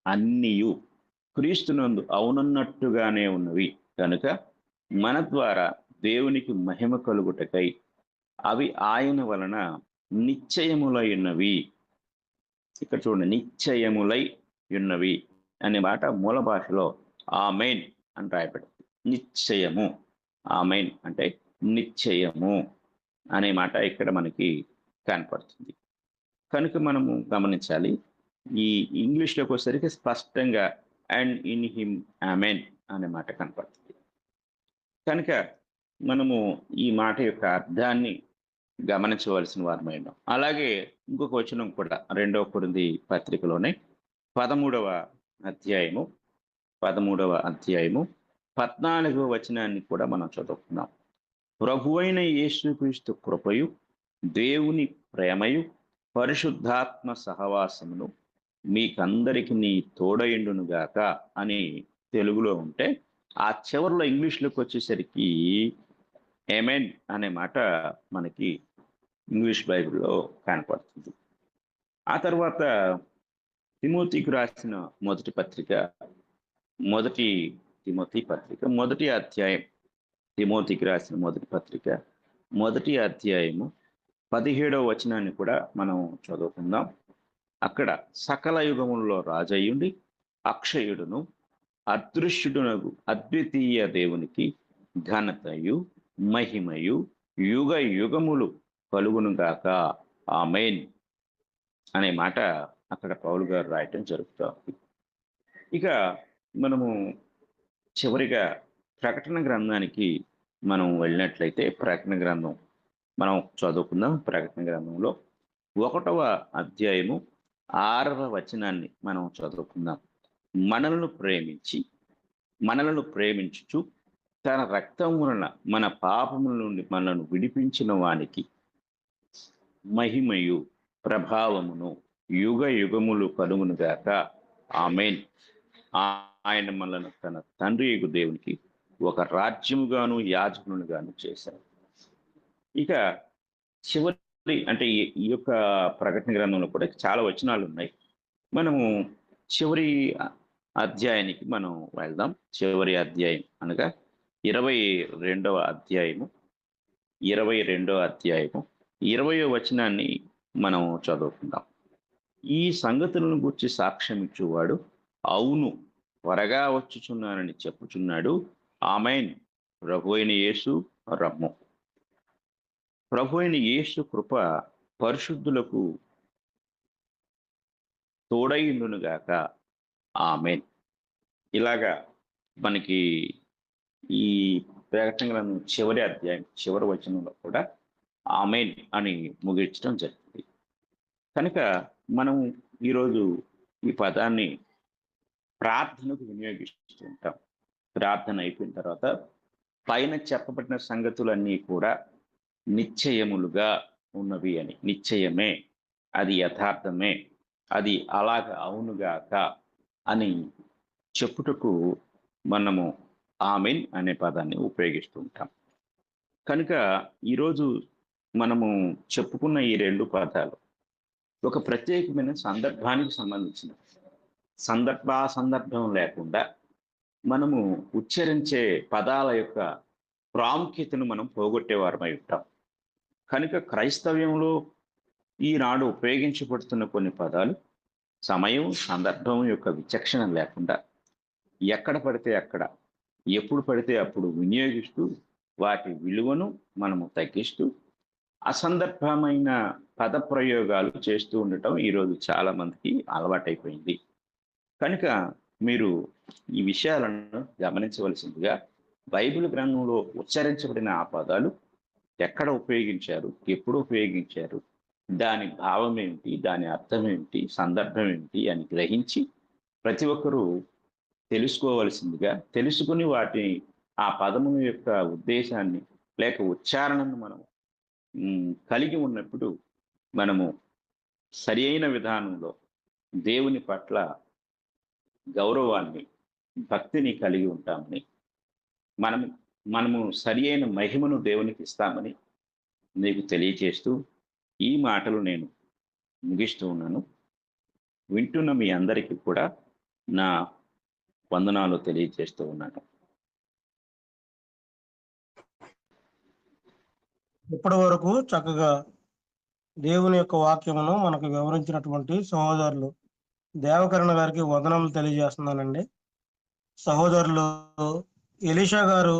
అన్నియు క్రీస్తునందు అవునన్నట్టుగానే ఉన్నవి కనుక మన ద్వారా దేవునికి మహిమ కలుగుటకై అవి ఆయన వలన నిశ్చయములై ఉన్నవి. ఇక్కడ చూడండి, నిశ్చయములై ఉన్నవి అనే మాట మూల భాషలో ఆమేన్ అని రాయబడింది. నిశ్చయము, ఆమేన్ అంటే నిశ్చయము అనే మాట ఇక్కడ మనకి కనపడుతుంది. కనుక మనము గమనించాలి, ఈ ఇంగ్లీష్లోకి వచ్చేసరికి స్పష్టంగా అండ్ ఇన్ హిమ్ ఆమేన్ అనే మాట కనపడుతుంది. కనుక మనము ఈ మాట యొక్క అర్థాన్ని గమనించవలసిన వారమై ఉన్నాం. అలాగే ఇంకొక వచనం కూడా 2వ కొరింథీ పత్రికలోనే 13వ అధ్యాయము 14వ వచనాన్ని కూడా మనం చదువుకున్నాం. ప్రభువైన యేసుక్రీస్తు కృపయు దేవుని ప్రేమయు పరిశుద్ధాత్మ సహవాసమును మీకందరికి నీ తోడయుండునుగాక అని తెలుగులో ఉంటే, ఆ చివరిలో ఇంగ్లీష్లోకి వచ్చేసరికి ఆమేన్ అనే మాట మనకి ఇంగ్లీష్ బైబిల్లో కనపడుతుంది. ఆ తర్వాత తిమోతికి రాసిన మొదటి అధ్యాయం, తిమోతికి రాసిన మొదటి పత్రిక 1వ అధ్యాయము 17వ వచనాన్ని కూడా మనం చదువుకుందాం. అక్కడ సకల యుగములలో రాజయ్యుండి అక్షయుడును అదృశ్యుడునగు అద్వితీయ దేవునికి ఘనతయు మహిమయు యుగ యుగములు కలుగునుగాక ఆమేన్ అనే మాట అక్కడ పౌలు గారు రాయటం జరుగుతుంది. ఇక మనము చివరిగా ప్రకటన గ్రంథానికి మనం వెళ్ళినట్లయితే ప్రకటన గ్రంథం మనం చదువుకుందాం. ప్రకటన గ్రంథంలో 1వ అధ్యాయము 6వ వచనాన్ని మనం చదువుకుందాం. మనలను ప్రేమించుచు తన రక్తం వలన మన పాపముల నుండి మనలను విడిపించిన వానికి మహిమయు ప్రభావమును యుగ యుగములు కలుగునుగాక ఆమేన్. ఆయన మనలను తన తండ్రి యగు దేవునికి ఒక రాజ్యముగాను యాజకులుగాను చేశారు. ఇక చివరి అంటే ఈ యొక్క ప్రకటన గ్రంథంలో కూడా చాలా వచనాలు ఉన్నాయి. మనము చివరి అధ్యాయానికి మనం వెళ్దాం. చివరి అధ్యాయం అనగా 22వ అధ్యాయము 20వ వచనాన్ని మనం చదువుకుందాం. ఈ సంగతులను గురించి సాక్ష్యం ఇచ్చేవాడు అవును త్వరగా వచ్చుచున్నానని చెప్పుచున్నాడు. ఆమేన్. ప్రభు అయిన యేసు రమ్ము. ప్రభు అయిన యేసు కృప పరిశుద్ధులకు తోడైండునుగాక ఆమేన్. ఇలాగా మనకి ఈ ప్రకటన గ్రంథం చివరి అధ్యాయం చివరి వచనంలో కూడా ఆమేన్ అని ముగించడం జరుగుతుంది. కనుక మనం ఈరోజు ఈ పదాన్ని ప్రార్థనకు వినియోగిస్తూ ఉంటాం. ప్రార్థన అయిపోయిన తర్వాత పైన చెప్పబడిన సంగతులన్నీ కూడా నిశ్చయములుగా ఉన్నవి అని, నిశ్చయమే, అది యథార్థమే, అది అలాగ అవునుగాక అని చెప్పుటకు మనము ఆమేన్ అనే పదాన్ని ఉపయోగిస్తూ ఉంటాం. కనుక ఈరోజు మనము చెప్పుకున్న ఈ 2 పదాలు ఒక ప్రత్యేకమైన సందర్భానికి సంబంధించిన సందర్భం లేకుండా మనము ఉచ్చరించే పదాల యొక్క ప్రాముఖ్యతను మనం పోగొట్టేవారమై ఉంటాం. కనుక క్రైస్తవ్యంలో ఈనాడు ఉపయోగించబడుతున్న కొన్ని పదాలు సమయం సందర్భం యొక్క విచక్షణ లేకుండా ఎక్కడ పడితే అక్కడ ఎప్పుడు పడితే అప్పుడు వినియోగిస్తూ వాటి విలువను మనము తగ్గిస్తూ అసందర్భమైన పద ప్రయోగాలు చేస్తూ ఉండటం ఈరోజు చాలా మందికి అలవాటైపోయింది. కనుక మీరు ఈ విషయాలను గమనించవలసిందిగా బైబిల్ గ్రంథంలో ఉచ్చరించబడిన ఆ పదాలు ఎక్కడ ఉపయోగించారు, ఎప్పుడు ఉపయోగించారు, దాని భావం ఏమిటి, దాని అర్థం ఏమిటి, సందర్భం ఏమిటి అని గ్రహించి ప్రతి ఒక్కరూ తెలుసుకోవలసిందిగా, తెలుసుకుని వాటిని ఆ పదము యొక్క ఉద్దేశాన్ని లేక ఉచ్చారణను మనం కలిగి ఉన్నప్పుడు మనము సరి అయిన విధానంలో దేవుని పట్ల గౌరవాన్ని, భక్తిని కలిగి ఉంటామని, మనము సరి అయిన మహిమను దేవునికి ఇస్తామని మీకు తెలియచేస్తూ ఈ మాటలు నేను ముగిస్తూ ఉన్నాను. వింటున్న మీ అందరికీ కూడా నా వందనాలు తెలియజేస్తూ ఉన్నాను. ఇప్పటి వరకు చక్కగా దేవుని యొక్క వాక్యమును మనకు వివరించినటువంటి సహోదరులు దేవకరణ గారికి వందనములు తెలియజేస్తున్నానండి. సహోదరులు ఎలీషా గారు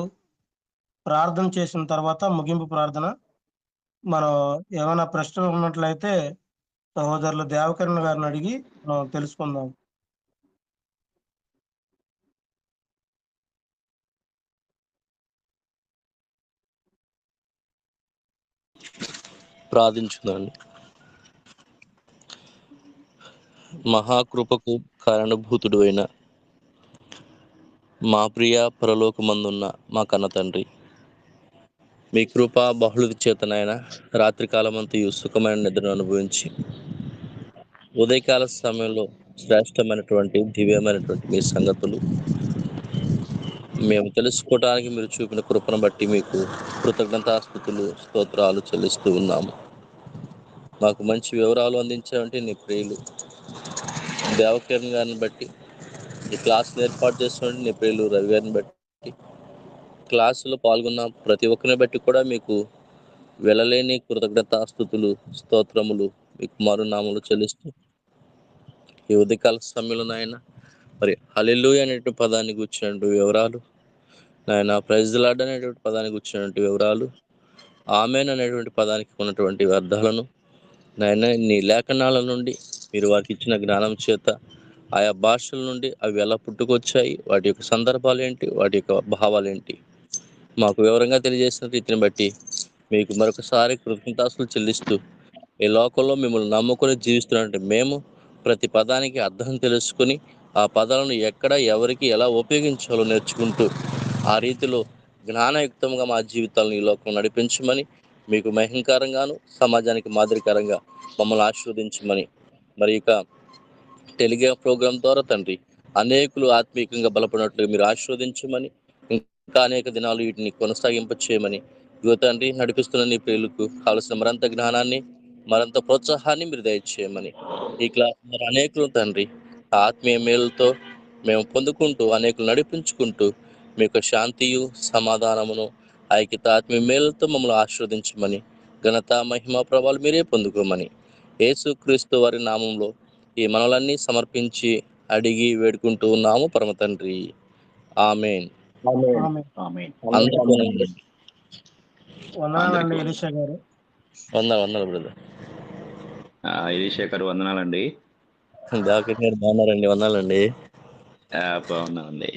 ప్రార్థన చేసిన తర్వాత ముగింపు ప్రార్థన, మనం ఏమైనా ప్రశ్నలు ఉన్నట్లయితే సహోదరులు దేవకరణ గారిని అడిగి మనం తెలుసుకుందాం. ప్రార్థించుదాన్ని. మహాకృపకు కారణభూతుడు అయిన మా ప్రియ పరలోకమందున్న మా కన్న తండ్రి, మీ కృప బహుళ చేతనైన రాత్రికాలమంతయు సుఖమైన నిద్రను అనుభవించి ఉదయకాల సమయంలో శ్రేష్టమైనటువంటి దివ్యమైనటువంటి మీ సంగతులు మేము తెలుసుకోవడానికి మీరు చూపిన కృపను బట్టి మీకు కృతజ్ఞతాస్తుతులు, స్తోత్రాలు చెల్లిస్తూ ఉన్నాము. మాకు మంచి వివరాలు అందించాలంటే నీ ప్రియులు దేవకిరణ్ గారిని బట్టి, ఈ క్లాసులు ఏర్పాటు చేస్తున్నట్టు నీ ప్రియులు రవి గారిని బట్టి, క్లాసులో పాల్గొన్న ప్రతి ఒక్కరిని బట్టి కూడా మీకు వెళ్ళలేని కృతజ్ఞతాస్తుతులు, స్తోత్రములు మీకు మరునామలు చెల్లిస్తూ ఈ ఉదయకాల సమయంలో నాయన మరి హల్లెలూయా అనేటువంటి పదాన్ని కూర్చున్నట్టు వివరాలు, నాయన ప్రైజ్ ది లార్డ్ అనేటువంటి పదానికి కూర్చున్నటువంటి వివరాలు, ఆమేన్ అనేటువంటి పదానికి ఉన్నటువంటి అర్థాలను నాయన నీ లేఖనాల నుండి మీరు వారికి ఇచ్చిన జ్ఞానం చేత ఆయా భాషల నుండి అవి ఎలా పుట్టుకొచ్చాయి, వాటి యొక్క సందర్భాలు ఏంటి, వాటి యొక్క భావాలు ఏంటి మాకు వివరంగా తెలియజేసిన రీతిని బట్టి మీకు మరొకసారి కృతజ్ఞతాస్తులు చెల్లిస్తూ ఈ లోకంలో మిమ్మల్ని నమ్ముకొని జీవిస్తున్నట్టు మేము ప్రతి పదానికి అర్థం తెలుసుకుని ఆ పదాలను ఎక్కడ ఎవరికి ఎలా ఉపయోగించాలో నేర్చుకుంటూ ఆ రీతిలో జ్ఞానయుక్తంగా మా జీవితాలను ఈ లోకం నడిపించమని, మీకు మహింకరంగాను సమాజానికి మాదిరికరంగా మమ్మల్ని ఆశీర్వదించమని, మరి ఇక టెలిగ్రామ్ ప్రోగ్రాం ద్వారా తండ్రి అనేకులు ఆత్మీయంగా బలపడినట్లు మీరు ఆశీర్వదించమని, ఇంకా అనేక దినాలు వీటిని కొనసాగింప చేయమని, ఇదిగో తండ్రి నడిపిస్తున్న నీ ప్రియులకు కావలసిన మరింత జ్ఞానాన్ని, మరింత ప్రోత్సాహాన్ని మీరు దయచేయమని, ఈ క్లాస్ మరి అనేకులు తండ్రి ఆత్మీయ మేలుతో మేము పొందుకుంటూ అనేకులు నడిపించుకుంటూ మీకు శాంతియు సమాధానమును ఐక్యత ఆత్మీయ మేలుతో మమ్మల్ని ఆశీర్వదించమని, ఘనత మహిమ ప్రభావాలు మీరే పొందుకోమని యేసుక్రీస్తు వారి నామంలో ఈ మనలన్నీ సమర్పించి అడిగి వేడుకుంటూ ఉన్నాము పరమ తండ్రి, ఆమేన్. ఆమేన్. అందరికీ వందనాలండి ఎలీషా గారు. వందనాలు బ్రదర్. ఎలీషేఖర్ వందనాలండి. దాకా బాగున్నారండి? వందనాలండి. బాగున్నామండి.